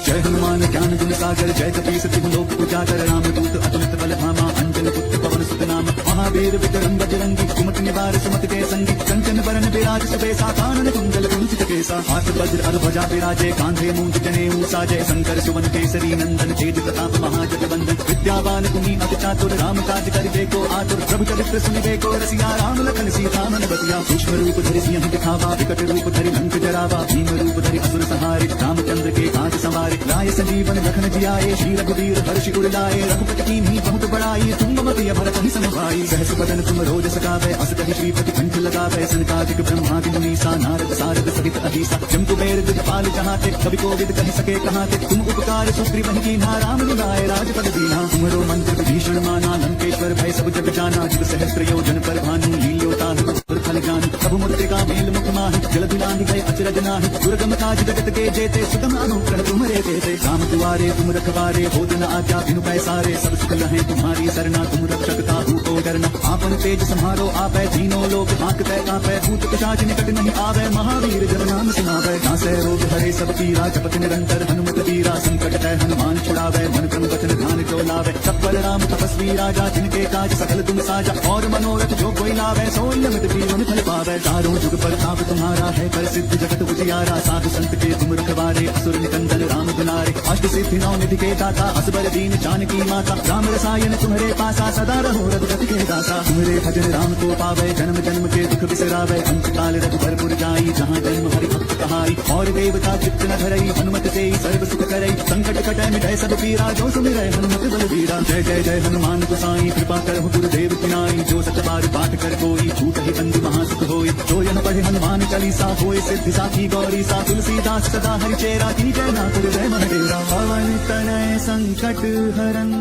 जय हनुमान ज्ञान गुण सागर जय कपीस तिहु लोक उजागर रामदूत अतुलित बल धामा अंजनी पुत्र पवन सुत नाम महावीर विक्रम बजरंगी कुमति निवार सुमति के संगी कंचन बरन विराज सुबेसा कानन कुंडल कुंचित केसा हाथ वज्र अर ध्वजा विराजे कांधे मूंज जनेऊ साजय शंकर सुवन केसरी नंदन तेज प्रताप महाजगवंदन विद्यावान गुणी अति चातुर राम काज कर देखो आतुर प्रभु चरित्र सुनिबे को रसिया राम लखन सीता मन बसिया सूक्ष्म रूप धरि सिंह दिखावा विकट रूप धरि लंक जरावा भीम रूप धरि असुर संहारे रामचंद्र के काज संवारे लाए संजीवन लखन जियाए श्री रघुवीर हर्ष उर लाए रघुपति कीन्ही बहुत बड़ाई तुम मत भरत ही समभाई सहस बदन तुम रोज सकावे अस कहि श्रीपति कंठ लगावे सनकादिक ब्रह्मादि मुनीसा नारद सारद सहित अहिसा जम कुबेर दिखपाल चाहते कवि कोविद कहि सके कहाते तुम उपकार सुग्रीव ही कीन्हा राम मिलाए राजपद दीन्हा तुम्हारो मंत्र विभीषण माना लंकेश्वर भय सब जग जाना जुग सहस्त्र योजन पर भानु लील्योता मधुर फल जान प्रभु मुद्रिका मेल मुख माहि जल दिलाहि भय अचरज नाहि दुर्गम काज जगत के जेते सुगम अनुग्रह तुम्हारे देते राम दुआरे तुम रखवारे हो दिन आज्ञा बिनु पैसारे सब सुख लहे तुम्हारी सरना तुम रक्षक ताहू को डरना आपन तेज संहारो आपै तीनों लोग भांकते कांपै भूत पिशाच निकट नहीं आवे महावीर जब नाम सुनावे नासै रोग हरे सब पीरा जपत निरंतर हनुमत वीरा संकट है हनुमान छुड़ावे मन क्रम वचन ध्यान जो लावे सब राम तपस्वी राजा जिनके काज सकल तुम साजा और मनोरथ जो कोई लावे सोई अमित जीवन फल पावे चारों जुग पर ताप तुम्हारा है प्रसिद्ध जगत उजियारा साधु संत के तुम रखवारे असुर निकंदन राम दुलारे अष्ट सिद्धि नौ निधि के दाता असबर दीन जानकी माता राम रसायन तुम्हारे पासा सदा रहो रघुपति के दासा तुम्हारे भजन राम को पावे जन्म जन्म के दुख बिसरावे अंत काल रघुबरपुर जाई जहाँ जन्म हरि भक्त कहाई और देवता चित्त न धरई हनुमत से सर्व सुख करई संकट कटै मिटै सब पीरा जो सुमिरै हनुमत बलबीरा जय जय जय हनुमान गोसाई कृपा करहु गुरुदेव की नाई जो सत बार पाठ कर कोई छूट ही बंदी महासुख होई जो यन पढ़े हनुमान चालीसा होय सिद्धि साखी गौरी सा तुलसीदास सदा हरि चेरा की जय नाथ जय महदेवा पवन तनय संकट हरन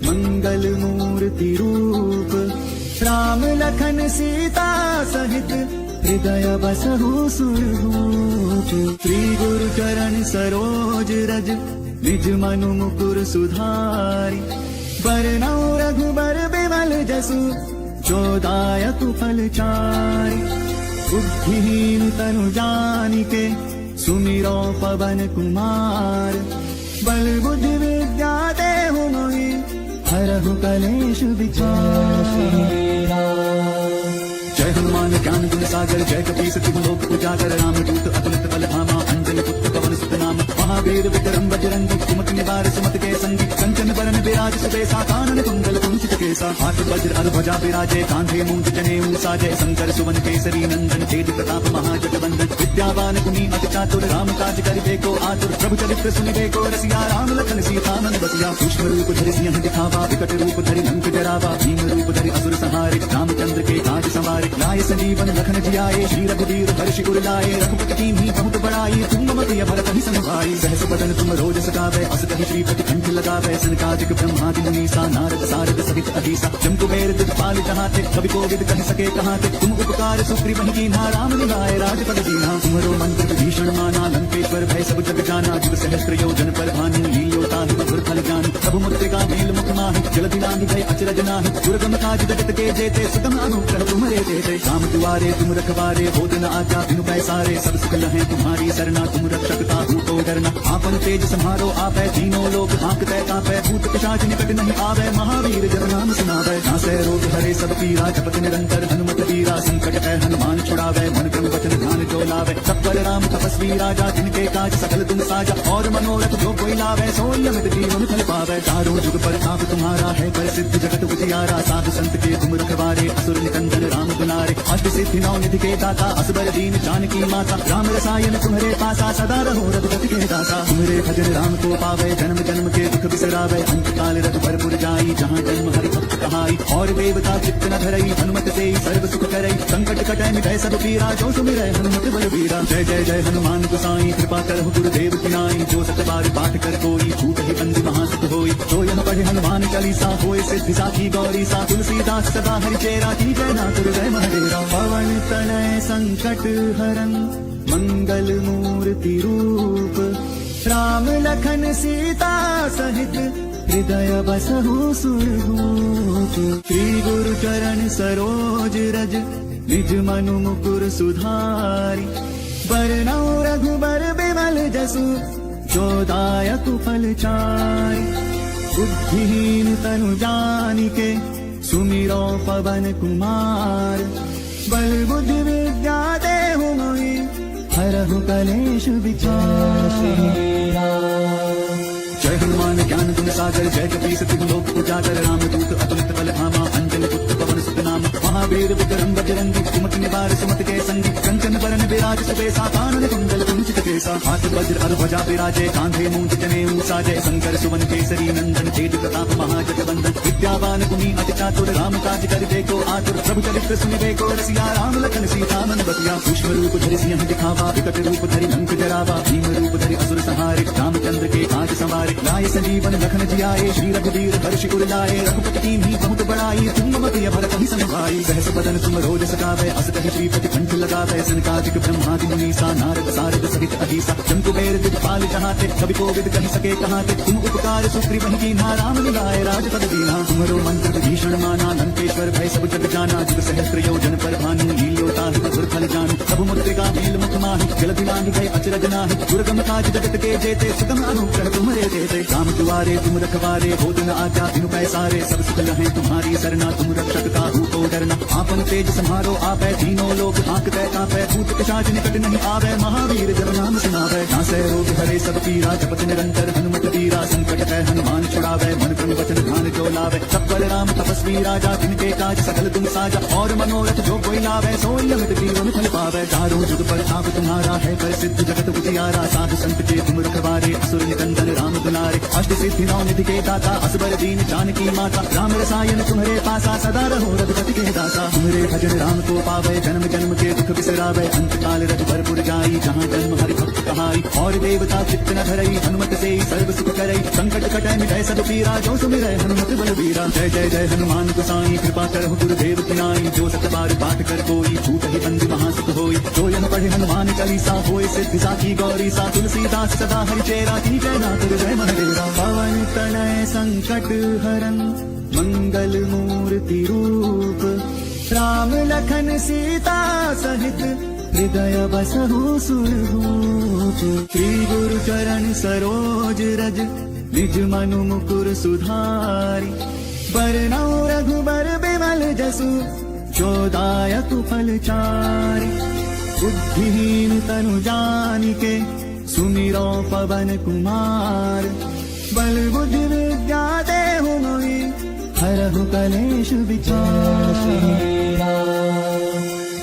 मंगल मूर्ति रूप राम लखन सीता सहित हृदय बसहु सुरभूत श्री गुरु चरण सरोज रज निज मनु मुकुर सुधारि बरनौ रघुबर बिमल जसु जो दायक फल चारि। बुद्धिहीन तनु जानिके सुमिरो पवन कुमार। बल बुद्धि विद्या देहु मोहि हरहु कलेश विचार। जय हनुमान ज्ञान गुण सागर जय कपीस तिहु लोक उजागर। रामदूत अतुलित बल धामा अंजनी पुत्र पवन सुत नाम। महावीर विक्रम बजरंगी कुमति निवार सुमति के संगी। कंचन बरन विराज सुबेसा कानन कुंडल कुंचित केसा। हाथ वज्र अर ध्वजा विराजे कांधे मूंज जनेऊ साजय। शंकर सुवन केसरी नंदन तेज प्रताप महाजगवंदन। विद्यावान गुणी अति चातुर राम काज करिबे को आतुर। प्रभु चरित्र सुनिबे को रसिया राम लखन सीता मन बसिया। सूक्ष्म रूप धरि सिंह दिखावा विकट रूप धरि लंक जरावा। भीम रूप धरि असुर संहारे रामचंद्र के काज संवारे। लाए संजीवन लखन जियाए श्री रघुवीर हर्षि उर लाए। रघुपति कीन्ही बहुत बड़ाई तुम मम प्रिय भरत ही समुभाई। सहस बदन तुम रोज सकावै अस कहि श्रीपति कंठ लगावै। सनकादिक ब्रह्मादि मुनीसा नारद सारद सहित अधीसा। जम कुबेर दिखपाल जहाते कवि कोविद कहि सके कहाते। तुम उपकार सुग्रीव कीन्हा राम मिलाए राजपद दीन्हा। तुम्हरो मंत्र विभीषण माना लंकेश्वर भय सब जग जाना। जुग सहस्त्र योजन पर भानु लील्यो ताहि मधुर फल जानु। प्रभु मुद्रिका मेल मुख माहि जलधि लांघि भय अचरज नाहि। दुर्गम काज जगत के जेते सुगम अनुग्रह तुम्हरे तेते। राम दुआरे तुम रखवारे होत न आज्ञा बिनु पैसारे। सब सुख लहै तुम्हारी सरना तुम रक्षक ताहू को डरना। आपन तेज सम्हारो आपै तीनों लोक हांकतै कांपै। भूत पिशाच निकट नहीं आवे महावीर जब नाम सुनावै। नासै रोग हरे सब पीरा जपत निरंतर हनुमत वीरा। संकट है हनुमान छुड़ावै मन क्रम वचन ध्यान जो लावै। सब पर राम तपस्वी राजा जिनके काज सकल तुम साजा। और मनोरथ जो कोई लावै सोई अमित जीवन फल पावै। चारों जुग पर ताप तुम्हारा है प्रसिद्ध जगत उजियारा। साधु संत के तुम रखवारे असुर निकंदन राम दुलारे। अष्ट सिद्धि नौ निधि के दाता असबर दीन जानकी माता। राम रसायन तुम्हारे पासा सदा रहो रघुपति के दासा। तुम्हारे भजन राम को पावे जन्म जन्म के दुख बिसरावे। अंत काल रघुबरपुर जाई जहाँ जन्म हरि भक्त कहाई। और देवता चित्त न धरई हनुमत से सर्व सुख करई। संकट कटै मिटै सब पीरा जो सुमिरै हनुमत बलबीरा। जय जय जय हनुमान गोसाई कृपा करहु गुरुदेव की नाई। जो सत बार पाठ कर कोई छूट ही बंदी महासुख होई। जो यम पढ़े हनुमान चालीसा होए सिद्धि साखी गौरी सा। तुलसीदास सदा हरि चेरा की जय नाथुर जय महादेवा। पवन तनय संकट हरन मंगल मूर्ति रूप। राम लखन सीता सहित हृदय बसहु सुरभूप। श्री गुरु चरण सरोज रज निज मनु मुकुर सुधारि। बरनौ रघुबर बिमल जसु जो दायक फल चारि। बुद्धिहीन तनु जानिके सुमिरो पवन कुमार। बल बुद्धि विद्या देहु मोहि हरहु कलेश विचार। जय हनुमान ज्ञान गुण सागर जय कपीस तिहु लोक उजागर। रामदूत अतुलित बल धामा अंजनी पुत्र पवन सुत नाम। महावीर विक्रम बजरंगी कुमति निवार सुमति के संगी। कंचन बरन विराज सुबेसा कानन कुंडल कुंचित केसा। हाथ वज्र अर ध्वजा विराजे कांधे मूंज जनेऊ साजय। शंकर सुवन केसरी नंदन तेज प्रताप महाजगवंदन। विद्यावान गुणी अति चातुर राम काज करिबे को आतुर। प्रभु चरित्र सुनिबे को रसिया राम लखन सीता मन बसिया। सूक्ष्म रूप धरि सिंह दिखावा विकट रूप धरि लंक जरावा। भीम रूप धरि असुर संहारे रामचंद्र के काज संवारे। लाए संजीवन लखन जियाए श्री रघुवीर हर्षि उर लाए। रघुपति कीन्ही बहुत बड़ाई तुम मम प्रिय भरत ही समुभाई। सहस बदन तुम रोज सकावै अस कहि श्रीपति कंठ लगावै। सनकादिक ब्रह्मादि मुनीसा नारद सारद सहित अधीसा। जम कुबेर दिखपाल जहाते कवि कोविद कहि सके कहाते। तुम उपकार सुग्रीव कीन्हा राम मिलाए राजपद दीन्हा। तुम्हरो मंत्र विभीषण माना लंकेश्वर भय सब जग जाना। जुग सहस्त्र योजन पर भानु लील्यो ताहि मधुर फल जानु। प्रभु मुद्रिका मेल मुख माहि जलधि लांघि भय अचरज नाहि। दुर्गम काज जगत के जेते सुगम अनुग्रह तुम्हारे तेते। राम दुआरे तुम रखवारे होत न आज्ञा बिनु पैसारे। सब सुख लहै तुम्हारी सरना तुम रक्षक ताहू को डरना। आपन तेज सम्हारो आपै तीनों लोक हांकतै कांपै। भूत पिशाच निकट नहीं आवे महावीर जब नाम सुनावै। नासै रोग हरे सब पीरा जपत निरंतर हनुमत वीरा। संकट है हनुमान छुड़ावै मन क्रम वचन ध्यान जो लावै। सब पर राम तपस्वी राजा जिनके काज सकल तुम साजा। और मनोरथ जो कोई लावै सोई अमित जीवन फल पावै। चारों जुग पर ताप तुम्हारा है प्रसिद्ध जगत उजियारा। साधु संत के तुम रखवारे असुर निकंदन राम दुलारे। अष्ट सिद्धि नौ निधि के दाता असबर दीन जानकी माता। राम रसायन तुम्हारे पासा सदा रहो रघुपति के दासा। तुम्हारे भजन राम को पावे जन्म जन्म के दुख बिसरावे। अंत काल रघुबरपुर जाई जहाँ जन्म हरि भक्त कहाई। और देवता चित्त न धरई हनुमत से सर्व सुख करई। संकट कटै मिटै सब पीरा जो सुमिरै हनुमत बल बलबीरा। जय जय जय हनुमान गोसाई कृपा करहु गुरुदेव की नाई। जो सत बार पाठ कर कोई छूट ही बंदी महासुख होई। जो यह पढ़े हनुमान चालीसा होए सिद्धि साखी गौरी सा। तुलसीदास सदा हरिचेरा की जय नाथ जय महादेवा। पवन तनय संकट हरन मंगल मूर्ति रूप। राम लखन सीता सहित हृदय बसहु सुरभूप। श्री गुरु चरण सरोज रज निज मनु मुकुर सुधारि। बरनौ रघुबर बिमल जसु जो दायक फल चारि। बुद्धिहीन तनु जानिके सुमिरो पवन कुमार। बल बुद्धि विद्या देहु मोहि हरहु कलेश विचार।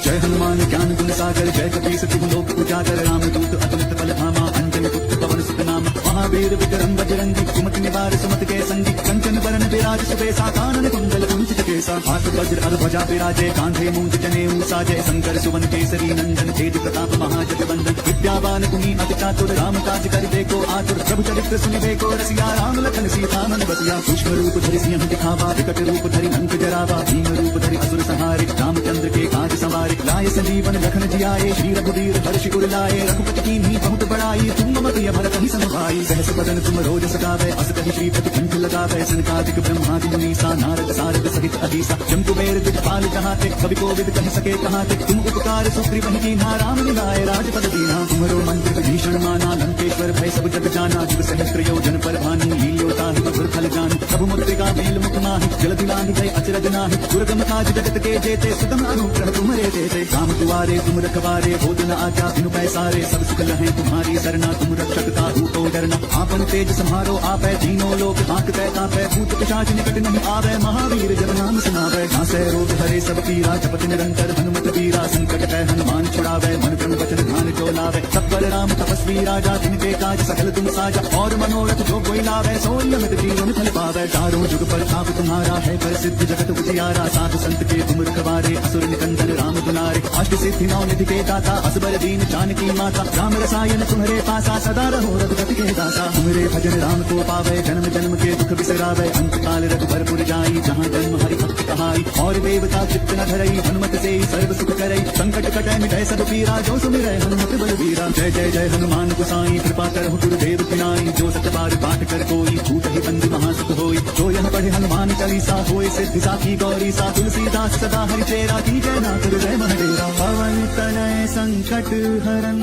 जय हनुमान ज्ञान गुण सागर जय कपीस तिहु लोक उजागर। रामदूत अतुलित बल धामा अंजनी पुत्र पवन सुत नामा। महावीर विक्रम बजरंगी कुमति निवार सुमति के संगी। कंचन बरन विराज सुबेसा कानन कुंडल कुंचित केसा। हाथ वज्र अर ध्वजा विराजे कांधे मूंज जनेऊ साजे। शंकर सुवन केसरी नंदन तेज प्रताप महाजगवंदन। विद्यावान गुणी अति चातुर राम काज कर देखो आतुर। प्रभु चरित्र सुनिबे को रसिया राम लखन सीता मन बसिया। सूक्ष्म रूप धरि सिंह दिखावा विकट रूप धरि लंक जरावा। भीम रूप धरि असुर संहारे रामचंद्र के काज सवारे। लाए संजीवन लखन जियाए श्री रघुवीर हर्षि उर लाए। रघुपति कीन्ही बहुत बड़ाई तुम मम प्रिय भरत ही सम भाई। सहस बदन तुम रोज सगावे अस कहि श्रीपति कंठ लगावे। सनकादिक ब्रह्मादि मुनीसा नारद सारद सहित अधीसा। जम कुबेर दिखपाल जहाते कवि कोविद कहि सके कहाते। तुम उपकार सुग्रीव कीन्हा राम मिलाए राजपद दीन्हा। तुमरो मंत्र विभीषण माना लंकेश्वर भय सब जग जाना। जुग सहस्त्र योजन पर भानु लील्योता ही मधुर फल जानु। प्रभु मुद्रिका मेल मुख माहि जलधि लांघि गए अचरज नाहि। दुर्गम काज जगत के जेते सुगम अनुग्रह तुम्हारे देते। राम दुआरे तुम रखवारे होत न आज्ञा बिनु पैसारे। सब सुख लहै तुम्हारी सरना तुम रक्षक काहू को डरना। आपन तेज सम्हारो आपै तीनों लोक हांकतै कांपै। भूत पिशाच निकट नहीं आवे महावीर जब नाम सुनावै। नासै रोग हरे सब पीरा जपत निरंतर हनुमत वीरा। संकट कै हनुमान छुड़ावै मन क्रम वचन ध्यान जो लावै। सत्वर राम तपस्वी राजा जिनके काज सकल तुम साजा। और मनोरथ जो कोई लावै सोई अमित जीवन फल पावै। चारों जुग प्रताप तुम्हारा है प्रसिद्ध जगत उजियारा। साधु संत के तुम रखवारे असुर निकंदन राम दुलारे। अष्ट सिद्धि नौ निधि के दाता असबर दीन जानकी माता। राम रसायन तुम्हारे पासा सदा रहो रघुपति के दासा। तुम्हारे भजन राम को पावै जन्म जन्म के दुख बिसरावै। अंत काल रघुबरपुर जाई जहाँ जन्म हरि भक्त कहाई। और देवता चित्त न धरई हनुमत से सर्व सुख करई। संकट कटै मिटै सब पीरा जो सुमिरै हनुमत बलबीरा। जय जय जय हनुमान गोसाई कृपा करहु गुरुदेव की नाई। जो सत बार पाठ कर कोई छूट ही बंदी महासुख होई। जो यह पढ़े हनुमान चालीसा होए सिद्धि साखी गौरी सा। तुलसीदास सदा हरिचेरा की जय नाथ जय महादेवा। पवन तनय संकट हरन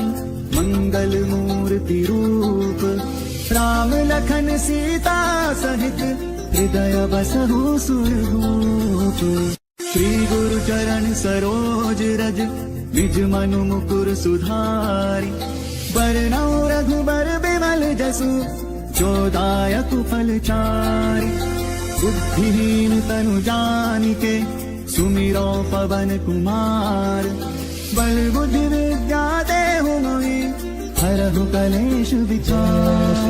मंगल मूर्ति रूप। राम लखन सीता सहित हृदय बसहु सुरभूप। श्री गुरु चरण सरोज रज निज मनु मुकुर सुधारि। बरनौ रघुबर बिमल जसु जो दायक फल चारि। बुद्धिहीन तनु जानिके सुमिरो पवन कुमार। बल बुद्धि विद्या देहु मोहि हरहु कलेश विचार।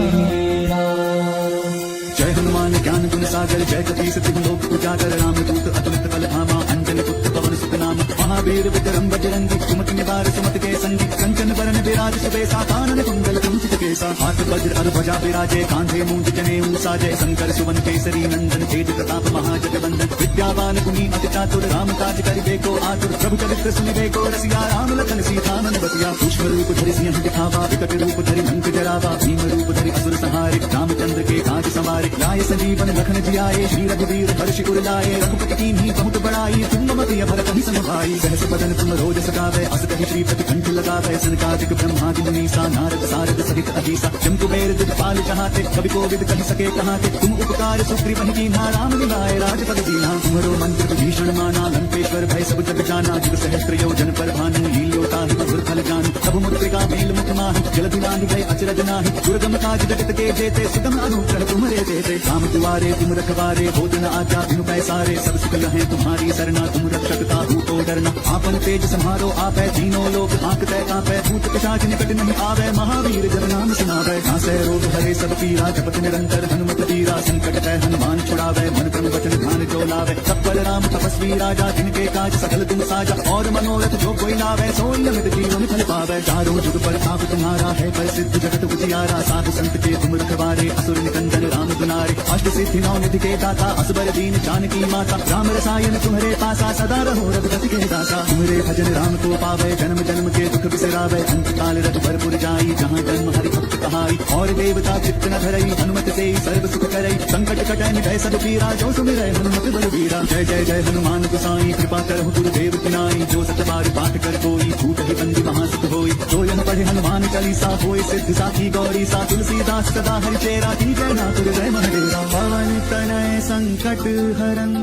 जय हनुमान ज्ञान गुण सागर जय कपीस तिहु लोक उजागर। रामदूत अतुलित बल धामा अंजनी पुत्र पवन सुत नामा। महावीर विक्रम बजरंगी कुमति निवार सुमति के संगी। कंचन बरन विराज सुबेसा कानन कुंडल कुंचित केसा। हाथ वज्र अर ध्वजा विराजे कांधे मूंज जनेऊ साजे। शंकर सुवन केसरी नंदन तेज प्रताप महाजगवंदन। विद्यावान गुणी अति चातुर राम काज करिबे को आतुर। प्रभु चरित्र सुनिबे को रसिया राम लखन सीता मन बसिया। सूक्ष्म रूप धरि सिंह दिखावा विकट रूप धरि लंक जरावा। भीम रूप धरि असुर संहारे रामचंद्र के काज सवारे। लाए संजीवन लखन जियाए श्री रघुवीर हर्षि उर लाए। रघुपति कीन्ही बहुत बड़ाई तुम मम प्रिय भरत ही सम भाई। सहस बदन तुम रोज सगावे अस कहि श्रीपति कंठ लगावे। सनकादिक ब्रह्मादि मुनीसा नारद सारद सहित अधीसा। जम कुबेर दिखपाल जहाते कवि कोविद कहि सके कहाते। तुम उपकार सुग्रीव कीन्हा राम मिलाए राजपद दीन्हा। तुमरो मंत्र विभीषण माना लंकेश्वर भय सब जग जाना। जुग सहस्त्र योजन पर भानु लील्योता ही मधुर फल जानु। प्रभु मुद्रिका मेल मुख माहि जलधि लांघि गए अचरज नाहि। दुर्गम काज जगत के जेते सुगम अनुग्रह तुम्हारे देते। राम दुआरे तुम रखवारे होत न आज्ञा बिनु पैसारे। सब सुख लहै तुम्हारी सरना तुम रक्षक काहू को डरना। आपन तेज सम्हारो आपै तीनों लोक हांकतै कांपै। भूत पिशाच निकट नहीं आवे महावीर जब नाम सुनावै। नासै रोग हरे सब पीरा जपत निरंतर हनुमत वीरा। संकट कै हनुमान छुड़ावै मन क्रम वचन ध्यान जो लावै। सत्वर राम तपस्वी राजा जिनके काज सकल तुम साजा। और मनोरथ जो कोई लावै सोई अमित जीवन फल पावै। चारों जुग प्रताप तुम्हारा है प्रसिद्ध जगत उजियारा। साधु संत के तुम रखवारे असुर निकंदन राम गुनारे अष्ट सिद्धि नौ निधि के दाता असबर दीन जानकी माता राम रसायन तुम्हारे पासा सदा रहो रघुपति के दाता तुम्हारे भजन राम को पावे जन्म जन्म के दुख बिसरावे अंत काल रघुबरपुर जाई जहाँ जन्म हरि भक्त कहाई और देवता चित्त न धरई हनुमत से सर्व सुख करई संकट कटै मिटै सब पीरा जो सुमिरै हनुमत बलबीरा जय जय जय हनुमान गोसाई कृपा करहु गुरुदेव की नाई जो सत बार पाठ कर कोई छूट ही बंदी महासुख होई जो यह पढ़े हनुमान चालीसा होय सिद्धि साखी गौरी सा तुलसीदास सदा हरिचेरा की जय नाथ जय महादेवा पवन तनय संकट हरन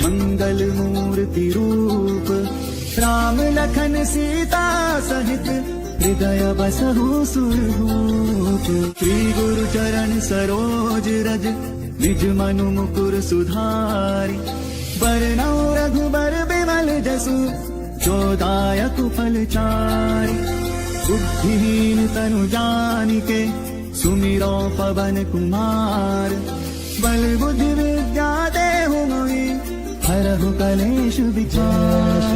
मंगल मूर्ति रूप राम लखन सीता सहित हृदय बसहु सुरभूप श्री गुरु चरण सरोज रज निज मनु मुकुर सुधारि बरनौ रघुबर बिमल जसु जो दायक फल चारि बुद्धिहीन तनु जानिके सुमिरो पवन कुमार बल बुद्धि विद्या देहु मोहि हरहु कलेश विचार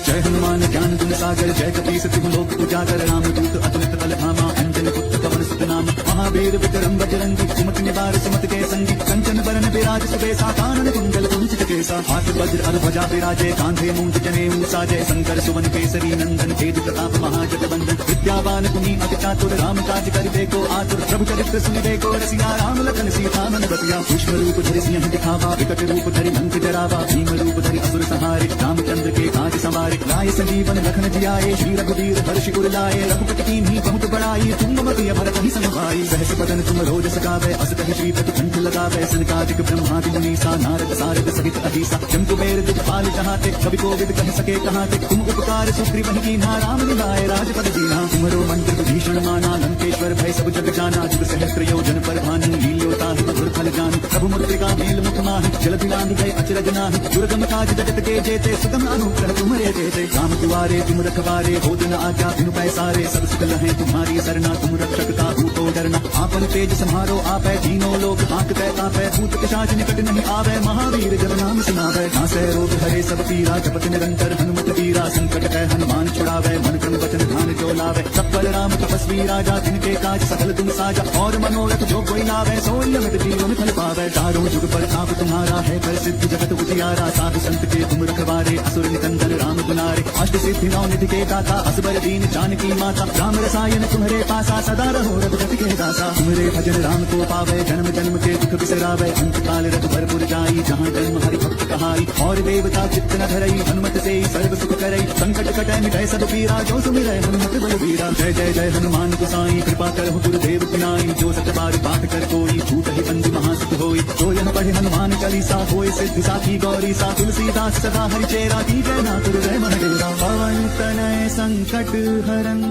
जय हनुमान ज्ञान गुण सागर जय कपीस तिहु लोक उजागर राम दूत अतुलित बल धामा अंजन पुत्र पवन सुत नाम महावीर विक्रम बजरंगी कुमति निवार सुमति के संगी कंचन बरन विराज सुबेसा कानन कुंडल कुंचित केसा हाथ वज्र अर ध्वजा विराजे कांधे मूंज जनेऊ साजय शंकर सुवन केसरी नंदन तेज प्रताप महाजगवंदन विद्यावान गुणी अति चातुर राम काज करिबे को आतुर प्रभु चरित्र सुनिबे को रसिया राम लखन सीता मन बसिया पुष्प रूप धरि सिंह दिखावा विकट रूप धरि लंक जरावा भीम रूप धरि असुर संहारे रामचंद्र के काज संवारे लाए संजीवन लखन जियाए श्री रघुवीर हर्षि उर लाए रघुपति कीन्ही बहुत बड़ाई तुम मत भरत ही समभाई सहस बदन तुम रोज सकावे अस कहि श्रीपति कंठ लगावे सनकादिक ब्रह्मादि मुनीसा नारद सारद सहित अधीसा जम कुबेर दिखपाल जहाते कवि कोविद कह सके कहाते तुम उपकार सुग्रीव कीन्हा राम मिलाए राजपद दीना तुमरो मंत्र विभीषण माना लंकेश्वर भय सब जग जाना जुग सहस्त्र योजन पर भानु लील्योता मधुर फल जान प्रभु मुद्रिका मेल मुख माहि जल दिलांग गए अचरज नाहि दुर्गम काज जगत के जेते सुगम अनुग्रह तुम्हारे जेते राम दुआरे तुम रखवारे हो दिन आज्ञा बिनु पैसारे सब सुख लहे तुम्हारी सरना तुम रक्षक काहू को डरना आपन तेज सम्हारो आपै तीनों लोक हांकते कांपै भूत पिशाच निकट नहीं आवे महावीर जब नाम सुनावे नासै रोग हरे सब पीरा जपत निरंतर हनुमत वीरा संकट कै हनुमान छुड़ावे मन क्रम वचन ध्यान जो लावे सब पर राम तपस्वी राजा जिनके काज सकल तुम साजा और मनोरथ जो कोई लावे सोई अमित जीवन फल पावे चारों जुग पर ताप तुम्हारा है प्रसिद्ध जगत उजियारा साधु संत के तुम रखवारे असुर निकंदन राम गुनारे अष्ट सिद्धि नौ निधि के दाता असबर दीन जानकी माता राम रसायन तुम्हारे पासा सदा रहो रघुपति के दाता तुम्हारे भजन राम को पावे जन्म जन्म के दुख बिसरावे अंत काल रघुबरपुर जाई जहाँ जन्म हरि भक्त कहाई और देवता चित्त न धरई हनुमत से सर्व सुख करई संकट कटै मिटै सब पीरा जो सुमिरै हनुमत बलबीरा जय जय जय हनुमान गोसाई कृपा करहु गुरुदेव की नाई जो सत बार पाठ कर कोई छूट ही बंदी महासुख होई जो यह पढ़े हनुमान चालीसा होय सिद्धि साखी गौरी सा तुलसीदास सदा हरिचेरा की जय नाथ जय महादेवा पवन तनय संकट हरन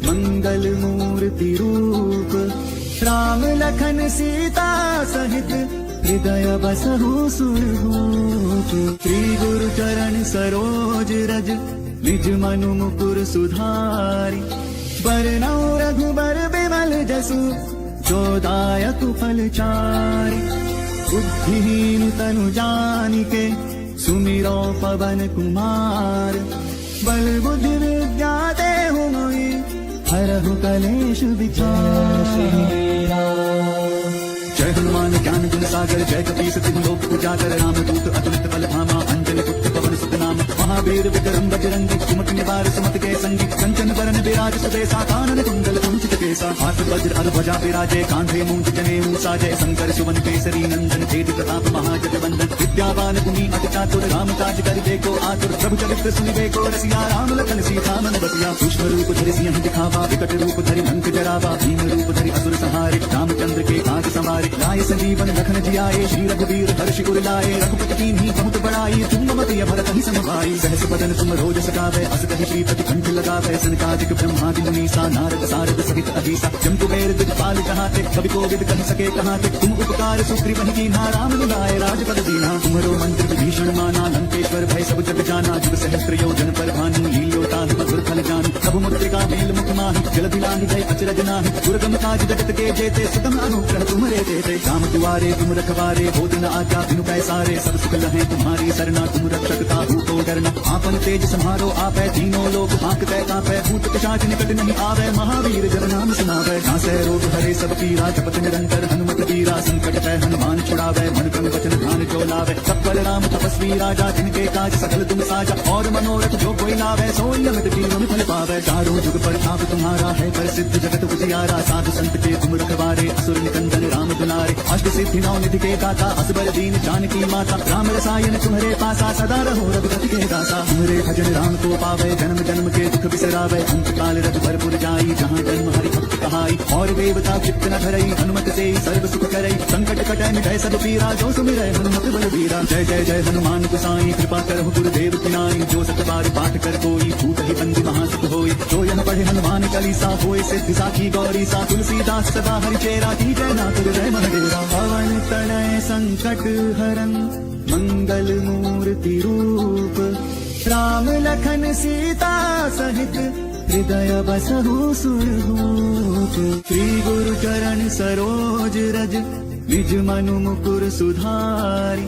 मंगल मूर्ति रूप राम लखन सीता सहित हृदय बसहु सुरभूप श्री गुरु चरण सरोज रज निज मनु मुकुर सुधारि बरनौ रघुबर बिमल जसु जो दायक फल चारि बुद्धिहीन तनु जानिके सुमिरो पवन कुमार बल बुद्धि विद्या देहु मोहि हरहु कलेश विचार जय हनुमान ज्ञान गुण सागर जय कपीस तिहु लोक उजागर राम दूत अतुलित बल धामा अंजन पुत्र पवन सुत नाम महावीर विक्रम बजरंगी कुमति निवार सुमति के संगी कंचन बरन विराज सुबेसा कानन कुंडल कुंचित केसा हाथ वज्र अर ध्वजा विराजे कांधे मूंज जनेऊ साजय शंकर सुवन केसरी नंदन तेज प्रताप महाजगवंदन विद्यावान गुणी अति चातुर राम काज करिबे को आतुर प्रभु चरित्र सुनिबे को रसिया राम लखन सीता मन बसिया पुष्प रूप धरि सिंह दिखावा विकट रूप धरि लंक जरावा भीम रूप धरि असुर संहारे रामचंद्र के काज संवारे लाए संजीवन लखन जियाए श्री रघुवीर हर्षि उर लाए रघुपति कीन्ही बहुत बड़ाई तुम मत भरत ही समभाई सहस बदन तुम रोज सकावे अस कहि श्रीपति कंठ लगावे सनकादिक ब्रह्मादि मुनीसा नारद सारद सहित अधीसा जम कुबेर दिखपाल जहाते कवि कोविद कह सके कहाते तुम उपकार सुग्रीव कीन्हा राम मिलाए राजपद दीना तुमरो मंत्र विभीषण माना लंकेश्वर भय सब जग जाना जुग सहस्त्र योजन पर भानु लील्योता मधुर फल जान प्रभु मुद्रिका मेल मुख माहि जल दिलांग गए अचरज नाहि दुर्गम काज जगत के जेते सुगम अनुग्रह तुम्हारे देते राम दुआरे तुम रखवारे हो दिन आज्ञा बिनु पैसारे सब सुख लहे तुम्हारी सरना तुम रक्षक काहू को डरना आपन तेज सम्हारो आपै तीनों लोग हांकते कांपै भूत पिशाच निकट नहीं आवे महावीर जब नाम सुनावे नासै रोग हरे सब पीरा जपत निरंतर हनुमत वीरा संकट तै हनुमान छुड़ावे मन क्रम वचन ध्यान जो लावे सब पर राम तपस्वी राजा जिनके काज सकल तुम साजा और मनोरथ जो कोई लावे सोई अमित जीवन फल पावे चारों जुग पर ताप तुम्हारा है प्रसिद्ध जगत उजियारा साधु संत के तुम रखवारे असुर निकंदन राम दुलारे अष्ट सिद्धि नौ निधि के दाता असबर दीन जानकी माता राम रसायन तुम्हारे पासा सदा रहो रघुपति के दासा तुम्हारे भजन राम को पावे जन्म जन्म के दुख बिसरावे अंत काल रघुबर जाई जहाँ जन्म हरि भक्त कहाई और देवता चित्त न धरई हनुमत से सर्व सुख करई संकट कटै मिटै सब पीरा जो सुमिरै हनुमत बलबीरा जय जय जय हनुमान गोसाई कृपा करहु गुरुदेव की नाई जो सत बार पाठ कर कोई भूत ही बंदी महासुख होई जो यह पढ़े हनुमान चालीसा होय सिद्धि साखी गौरी सा तुलसीदास सदा हरिचेरा की जय नाथ जय महादेवा पवन तनय संकट हरन मंगल मूर्ति रूप राम लखन सीता सहित हृदय बसहु सुरभूप श्री गुरु चरण सरोज रज निज मनु मुकुर सुधारी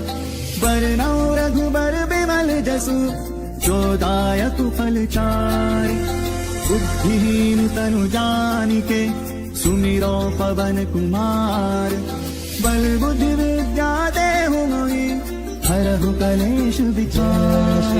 बरनौ रघुबर बिमल जसु जो दायक फल चारि बुद्धिहीन तनु जानिके सुमिरो पवन कुमार बल बुद्धि विद्या देहु मोहि हरहु कलेश विचार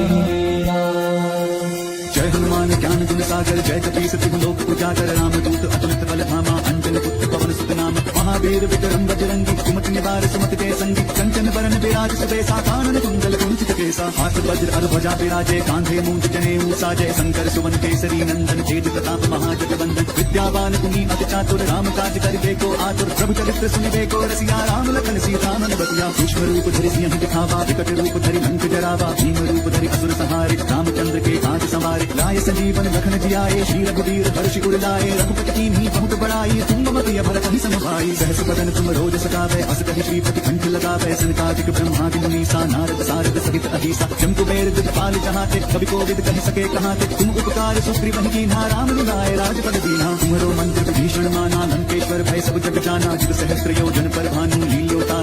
जय हनुमान ज्ञान गुण सागर जय कपीस तिहु लोक उजागर राम दूत अतुलित बल धामा अंजन पुत्र पवन सुत नाम महावीर विक्रम बजरंगी कुमति निवार सुमति के संगी कंचन बरन विराज सुबेसा कानन कुंडल कुंचित केसा हाथ वज्र अर ध्वजा विराजे कांधे मूंज जनेऊ साजय शंकर सुवन केसरी नंदन तेज प्रताप महाजगवंदन विद्यावान गुणी अति चातुर राम काज करिबे को आतुर प्रभु चरित्र सुनिबे को रसिया राम लखन सीता मन बतिया सूक्ष्म रूप धरि सिंह दिखावा विकट रूप धरि लंक जरावा भीम रूप धरि असुर संहारे रामचंद्र के काज संवारे लाए संजीवन लखन जियाए श्री रघुवीर हर्षि उर लाए रघुपति कीन्ही बहुत बड़ाई तुम मत भरत ही समभाई सहस बदन तुम रोज सकावे अस कहि श्रीपति कंठ लगावे सनकादिक ब्रह्मादि मुनीसा नारद सारद सहित अहिसा जम कुबेर दिखपाल जहाते कवि कोविद कहि सके कहाते तुम उपकार सुग्रीव कीन्हा राम मिलाए राजपद दीना तुम्हारो मंत्र विभीषण माना लंकेश्वर भय सब जग जाना जुग सहस्त्र योजन पर भानु लील्योता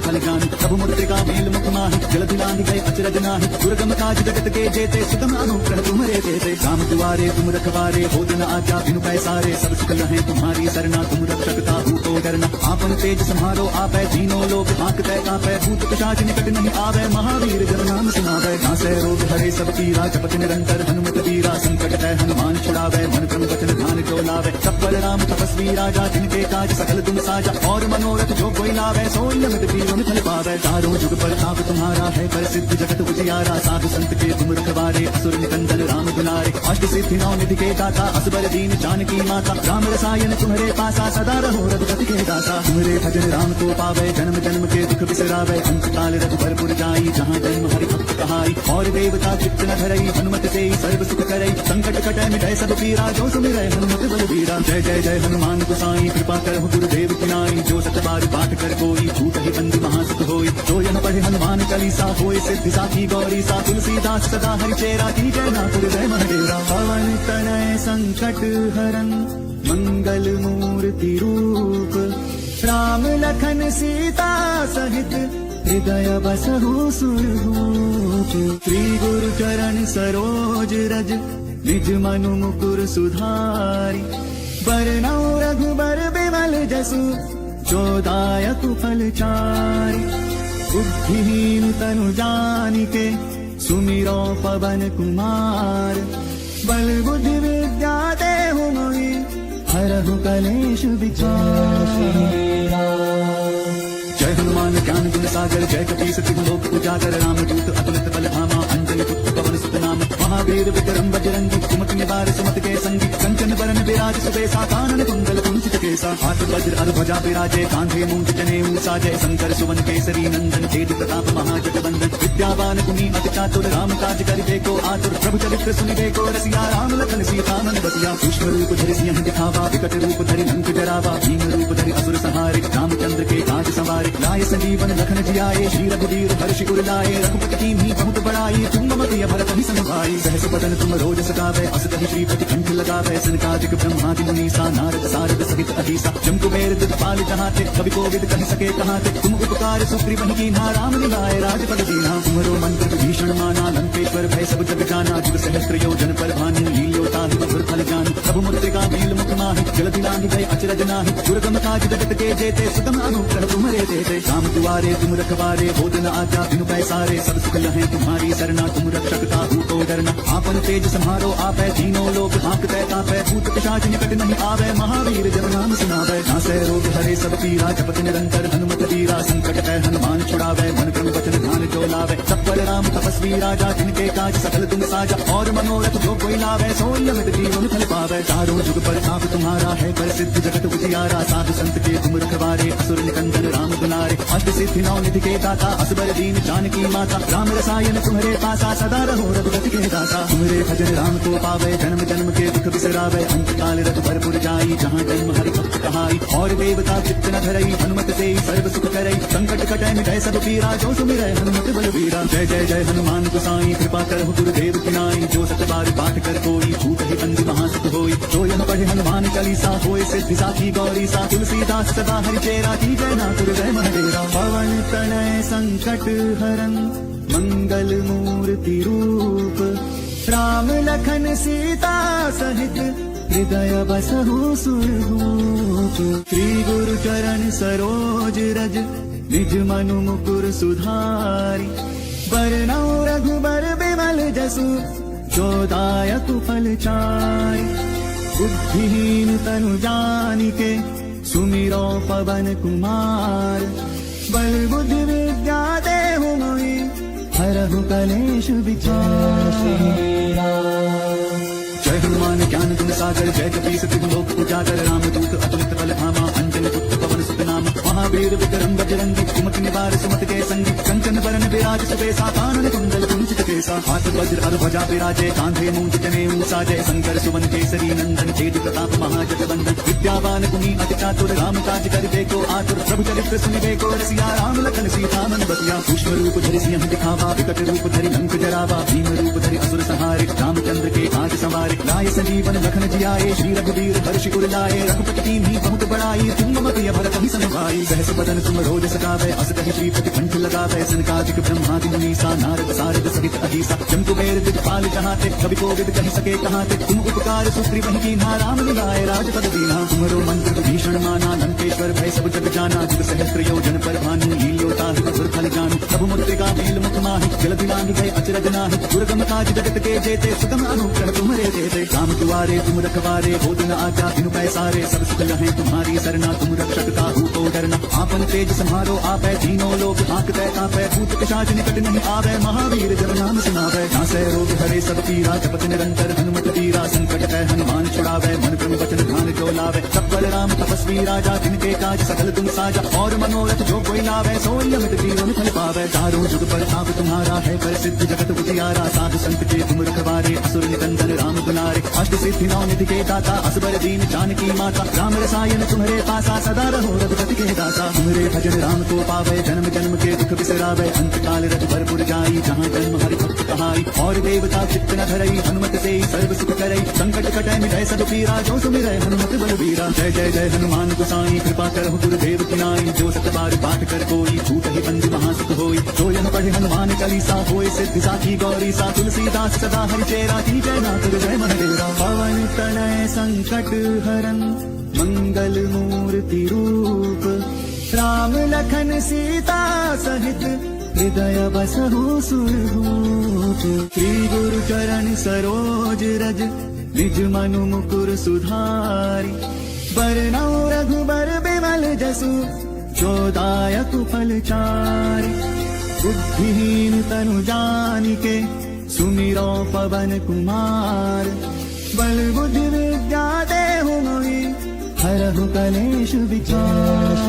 फल जान प्रभु मुद्रिका मेल मुख माहि जलधि लांघि गए अचरज नाहि दुर्गम काज जगत के जेते सुगम अनुग्रह तुम्हारे देते राम दुआरे तुम रखवारे हो दिन आज्ञा बिनु पैसारे सब सुख लहे तुम्हारी सरना तुम रक्षकता को डरना आपन तेज सम्हारो आपै तीनों लोग हांकते कांपै भूत पिशाच निकट नहीं आवे महावीर जब नाम सुनावे नासै रोग हरे सब पीरा जपत निरंतर हनुमत वीरा संकट तै हनुमान छुड़ावे मन क्रम वचन ध्यान जो लावे सब पर राम तपस्वी राजा जिनके काज सकल तुम साजा और मनोरथ जो कोई लावे सोई अमित जीवन फल पावे चारों जुग पर ताप तुम्हारा है प्रसिद्ध जगत उजियारा साधु संत के तुम रखवारे असुर निकंदन राम दुलारे अष्ट सिद्धि नौ निधि के दाता असबर दीन जानकी माता राम रसायन तुम्हारे पासा सदा रहो रघुपति के दासा तुम्हारे भजन राम को पावे जन्म जन्म के दुख बिसरावे अंत काल रघुबर जाई जहाँ जन्म हरि भक्त कहाई और देवता चित्त न धरई हनुमत से सर्व सुख करई संकट कटै मिटै सब पीरा जो सुमिरै हनुमत बलबीरा जय जय जय हनुमान गोसाई कृपा करहु गुरुदेव की नाई जो सत बार पाठ कर कोई भूत ही बंदी महासुख होई जो यह पढ़े हनुमान चालीसा होय सिद्धि साखी गौरी सा तुलसीदास सदा हरिचेरा की जय नाथ जय महादेवा पवन तनय संकट हरन मंगल मूर्ति रूप राम लखन सीता सहित हृदय बसहु सुरभूप श्री गुरु चरण सरोज रज निज मनु मुकुर सुधारी बरनौ रघुबर बिमल जसु जो दायक फल चारि बुद्धिहीन तनु जानिके सुमिरो पवन कुमार बल बुद्धि विद्या देहु मोहि हरहु कलेश विचार जय हनुमान ज्ञान गुण सागर जय कपीस तिहु लोक उजागर राम दूत अतुलित बल धामा अंजन पुत्र पवन सुत नाम महावीर विक्रम बजरंगी कुमति निवार सुमति के संगी कंचन बरन विराज सुबेसा कानन कुंडल कुंचित केसा हाथ वज्र अर ध्वजा विराजे कांधे मूंज जनेऊ साजय शंकर सुवन केसरी नंदन तेज प्रताप महाजगवंदन विद्यावान गुणी अति चातुर राम काज करिबे को आतुर प्रभु चरित्र सुनिबे को रसिया राम लखन सीता मन बतिया सूक्ष्म रूप धरि सिंह दिखावा विकट रूप धरि लंक जरावा भीम रूप धरि असुर संहारे रामचंद्र के काज संवारे लाए संजीवन लखन जियाए श्री रघुवीर हर्षि उर लाए रघुपति कीन्ही बहुत बड़ाई तुम मत भरत ही समभाई सहस बदन तुम रोज सकावे अस कहि श्रीपति पंख लगावे सनकादिक ब्रह्मादि मुनीसा नारद सारद सहित अहिसा जम कुबेर दिखपाल जहाते कवि कोविद कह सके कहाते तुम उपकार सुग्रीव ही कीन्हा राम मिलाए राजपद दीन्हा तुम्हारो मंत्र विभीषण माना लंकेश्वर भय सब जग जाना जुग सहस्त्र योजन पर भानु लील्योता ही मधुर फल जानी प्रभु मुद्रिका नील मुख माहि जलधि लांघि गए अचरज नाहि दुर्गम काज जगत के जेते सुगम अनुग्रह तुम्हारे देते राम दुआरे तुम रखवारे होत न आज्ञा बिनु पैसारे सब सुख लहे तुम्हारी सरना तुम रक्षक ताहू को डरना आपन तेज सम्हारो आपै तीनों लोक हाँकते कापै भूत पिशाच निकट नहीं आवे महावीर जब नाम सुनावे नासै रोग हरे सब पीरा जपत निरंतर हनुमत वीरा संकट है हनुमान छुड़ावे मन क्रम वचन ध्यान जो लावे सब पर राम तपस्वी राजा जिनके काज सकल तुम साजा और मनोरथ जो कोई लावे सोई अमित जीवन फल पावे चारों जुग पर आप तुम्हारा है प्रसिद्ध जगत उजियारा साधु संत के तुम रखवारे असुर निकंदन राम दुलारे अष्ट सिद्धि नौ निधि के दाता असबर दीन जानकी माता राम रसायन तुम्हारे पासा सदा रहो रघुपति के दासा तुम्हारे भजन राम को पावे जन्म जन्म के दुख बिसरावे अंत काल रघु भरपुर जाई जहाँ जन्म हरि भक्त कहाई और देवता चित्त न धरई हनुमत से सर्व सुख करई संकट कटै मिटै सब पीरा जो सुमिरै हनुमत बलवीरा जय जय जय हनुमान गोसाई कृपा करहु गुरुदेव की नाई जो सत बार पाठ कर कोई छूट ही बंदी महासुख होई जो यह पढ़े हनुमान चालीसा होय सिद्धि साखी गौरी सा तुलसीदास सदा हरि चेरा की जय ना गुरु जय महादेवा पवन तनय संकट हरन मंगल मूर्ति रूप राम लखन सीता सहित हृदय बसहु सुरभूप श्री गुरु चरण सरोज रज निज मनु मुकुर सुधारी बरनौ रघुबर बिमल जसु जो दायक फल चारि बुद्धिहीन तनु जानिके सुमिरो पवन कुमार बल बुद्धि विद्या देहु मोहि हरहु कलेश विचार जय हनुमान ज्ञान गुण सागर जय कपीस तिहु लोक उजागर राम दूत अतुलित बल धामा अंजन पुत्र पवन सुत नाम महावीर विक्रम बजरंगी कुमति निवार सुमति के संगी कंचन बरन विराज सुबेसा कानन कुंडल कुंचित केसा हाथ वज्र अर ध्वजा विराजे कांधे मूंज जनेऊ साजे शंकर सुवन केसरी नंदन तेज प्रताप महाजगवंदन विद्यावान गुणी अति चातुर राम काज करिबे को आतुर प्रभु चरित्र सुनिबे को रसिया राम लखन सीता मन बतिया सूक्ष्म रूप धरि सिंह दिखावा विकट रूप धरि लंक जरावा भीम रूप धरि असुर संहारे रामचंद्र के काज संवारे लाए संजीवन लखन जियाए श्री रघुवीर हर्ष उर लाए रघुपति कीन्ही बहुत बड़ाई तुम मम प्रिय भरत ही सनभाई सहस बदन तुम रोज सकावे अस कहि श्रीपति कंठ लगावे सनकादिक ब्रह्मादि मुनीसा नारद सारद सहित अहिसा जम कुबेर दिखपाल जहाते कवि कोविद कह सके कहाते तुम उपकार सुग्रीव ही कीन्हा राम मिलाए राजपद दीन्हा तुम्हारो मंत्र विभीषण माना लंकेश्वर भय सब जग जाना जुग सहस्त्र योजन पर भानु लील्योता ही मधुर फल जानी प्रभु मुद्रिका नील मुख माहि जलधि लांघि गए अचरज नाहि दुर्गम काज जगत के जेते सुगम अनुग्रह तुम्हारे देते राम दुआरे तुम रखवारे होत न आज्ञा बिनु पैसारे सब सुख लहे तुम्हारी सरना तुम रक्षक ताहू को डरना आपन तेज सम्हारो आपै तीनों लोक हाँकते कापै भूत पिशाच निकट नहीं आवे महावीर जब नाम सुनावे नासै रोग हरे सब पीरा जपत निरंतर हनुमत वीरा संकट है हनुमान छुड़ावे मन क्रम वचन ध्यान जो लावे सब पर राम तपस्वी राजा जिनके काज सकल तुम साजा और मनोरथ जो कोई लावे सोई अमित जीवन फल पावे चारों जुग पर आप तुम्हारा है प्रसिद्ध जगत उजियारा साधु संत के तुम रखवारे असुर निकंदन राम दुलारे अष्ट सिद्धि नौ निधि के दाता असबर दीन जानकी माता राम रसायन तुम्हारे पासा सदा रहो रघुपति के दासा तुम्हारे भजन राम को पावे जन्म जन्म के दुख बिसरावे अंत काल रघु भरपुर जाई जहाँ जन्म हरि भक्त कहाई और देवता चित्त न धरई हनुमत से सर्व सुख करई संकट कटै मिटै सब पीरा जो सुमिरै हनुमत बलवीरा जय जय जय हनुमान गोसाई कृपा करहु गुरुदेव की नाई जो सत बार पाठ कर कोई छूट ही बंदी महासुख होई जो यह पढ़े हनुमान चालीसा होय सिद्धि साखी गौरी सा तुलसीदास सदा हरि चेरा की जय ना गुरु जय महादेवा पवन तनय संकट हरन मंगल मूर्ति रूप राम लखन सीता सहित हृदय बसहु सुरभूप श्री गुरु चरण सरोज रज निज मनु मुकुर सुधारी बरनौ रघुबर बिमल जसु जो दायक फल चारि बुद्धिहीन तनु जानिके सुमिरो पवन कुमार बल बुद्धि विद्या देहु मोहि हरहु कलेश विचार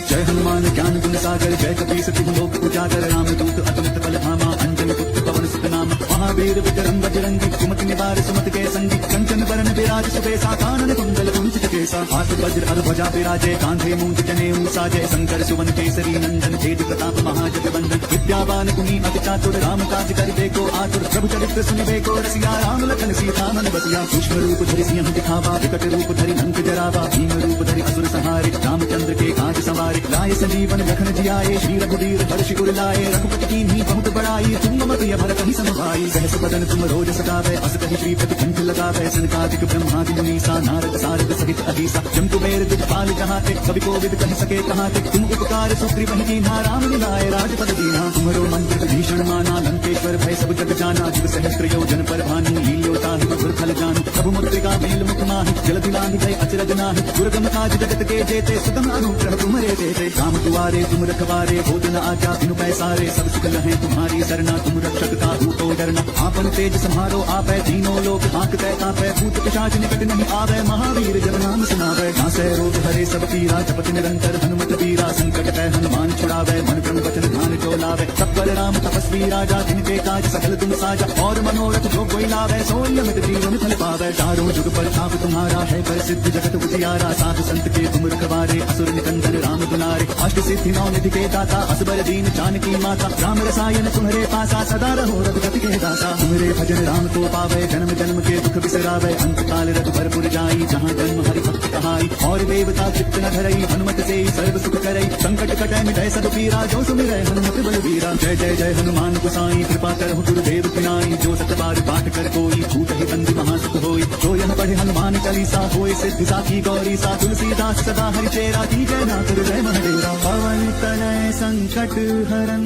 जय हनुमान ज्ञान गुण सागर जय कपीस तिहु लोक उजागर राम दूत अतुलित बल धामा अंजन पुत्र पवन सुत नाम महावीर विक्रम बजरंगी कुमति निवार सुमति के संगी कंचन बरन विराज सुबेसा कानन कुंडल कुंचित केसा हाथ वज्र अर ध्वजा विराजे कांधे मूंज जनेऊ साजय शंकर सुवन केसरी नंदन तेज प्रताप महाजगवंदन विद्यावान गुणी अति चातुर राम काज कर देखो आतुर प्रभु चरित्र सुनिबे को रसिया राम लखन सीता मन बसिया सूक्ष्म रूप धरि सिंह दिखावा विकट रूप धरि लंक जरावा भीम रूप धरि असुर संहारे रामचंद्र के काज संवारे लाए संजीवन लखन जियाए श्री रघुवीर हर्ष उर लाए रघुपति कीन्ही बहुत बड़ाई तुम मम प्रिय भरत ही समभाई सहस बदन तुम रोज सगावे अस कहि श्रीपति कंठ लगावे सनकादिक ब्रह्मादि मुनीसा नारद सारद सहित अधीसा जम कुबेर दिखपाल जहाते कवि कोविद कहि सके कहाते तुम उपकार सुग्रीव ही कीन्हा राम मिलाए राजपद दीन्हा तुम्हरो मंत्र विभीषण माना लंकेश्वर भय सब जग जाना जीव सहस्त्र योजन पर भानु लील्योता ही मधुर फल जानु प्रभु मुद्रिका मेल मुख माहि जलधि लांघि गए अचरज नाहि दुर्गम काज जगत के जेते सुगम अनुग्रह तुम्हारे देते राम दुआरे तुम रखवारे भोजन आज्ञा बिनु पैसारे सब सुख लहे तुम्हारी सरना तुम रक्षक काहू को डरना आपन तेज सम्हारो आपै तीनों लोक हांकते कांपै भूत पिशाच निकट नहीं आवे महावीर जब नाम सुनावे नासै रोग हरे सब पीरा जपति निरंतर हनुमत वीरा संकट तै हनुमान छुड़ावे मन क्रम वचन ध्यान जो लावे सब पर राम तपस्वी राजा जिनके काज सकल तुम साजा और मनोरथ जो कोई लावे सोई अमित जीवन फल पावे चारों जुग पर ताप तुम्हारा है प्रसिद्ध जगत उजियारा साधु संत के तुम रखवारे असुर निकंदन राम दुलारे अष्ट सिद्धि नौ निधि के दाता असबर दीन जानकी माता राम रसायन तुम्हारे पासा सदा रहो रघुपति के दासा तुम्हारे भजन राम को पावे जन्म जन्म के दुख बिसरावे अंत काल रघुबर जाई जहाँ जन्म हरि भक्त कहाई और देवता चित्त न धरई हनुमत से सर्व सुख करई संकट कटै मिटै सब पीरा जो सुमिरै हनुमत बलवीरा जय जय जय हनुमान गोसाई कृपा करहु गुरुदेव पिनाई जो सत बार पाठ कर कोई छूट ही बंदी महासुख होई जो यह पढ़े हनुमान चालीसा होय सिद्धि साखी गौरी सा तुलसीदास सदा हरि चेरा की जय नाथ जय महादेवा पवन तनय संकट हरन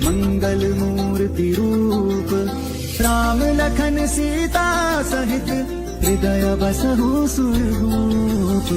मंगल मूर्ति रूप राम लखन सीता सहित हृदय बसहु सुरभूप।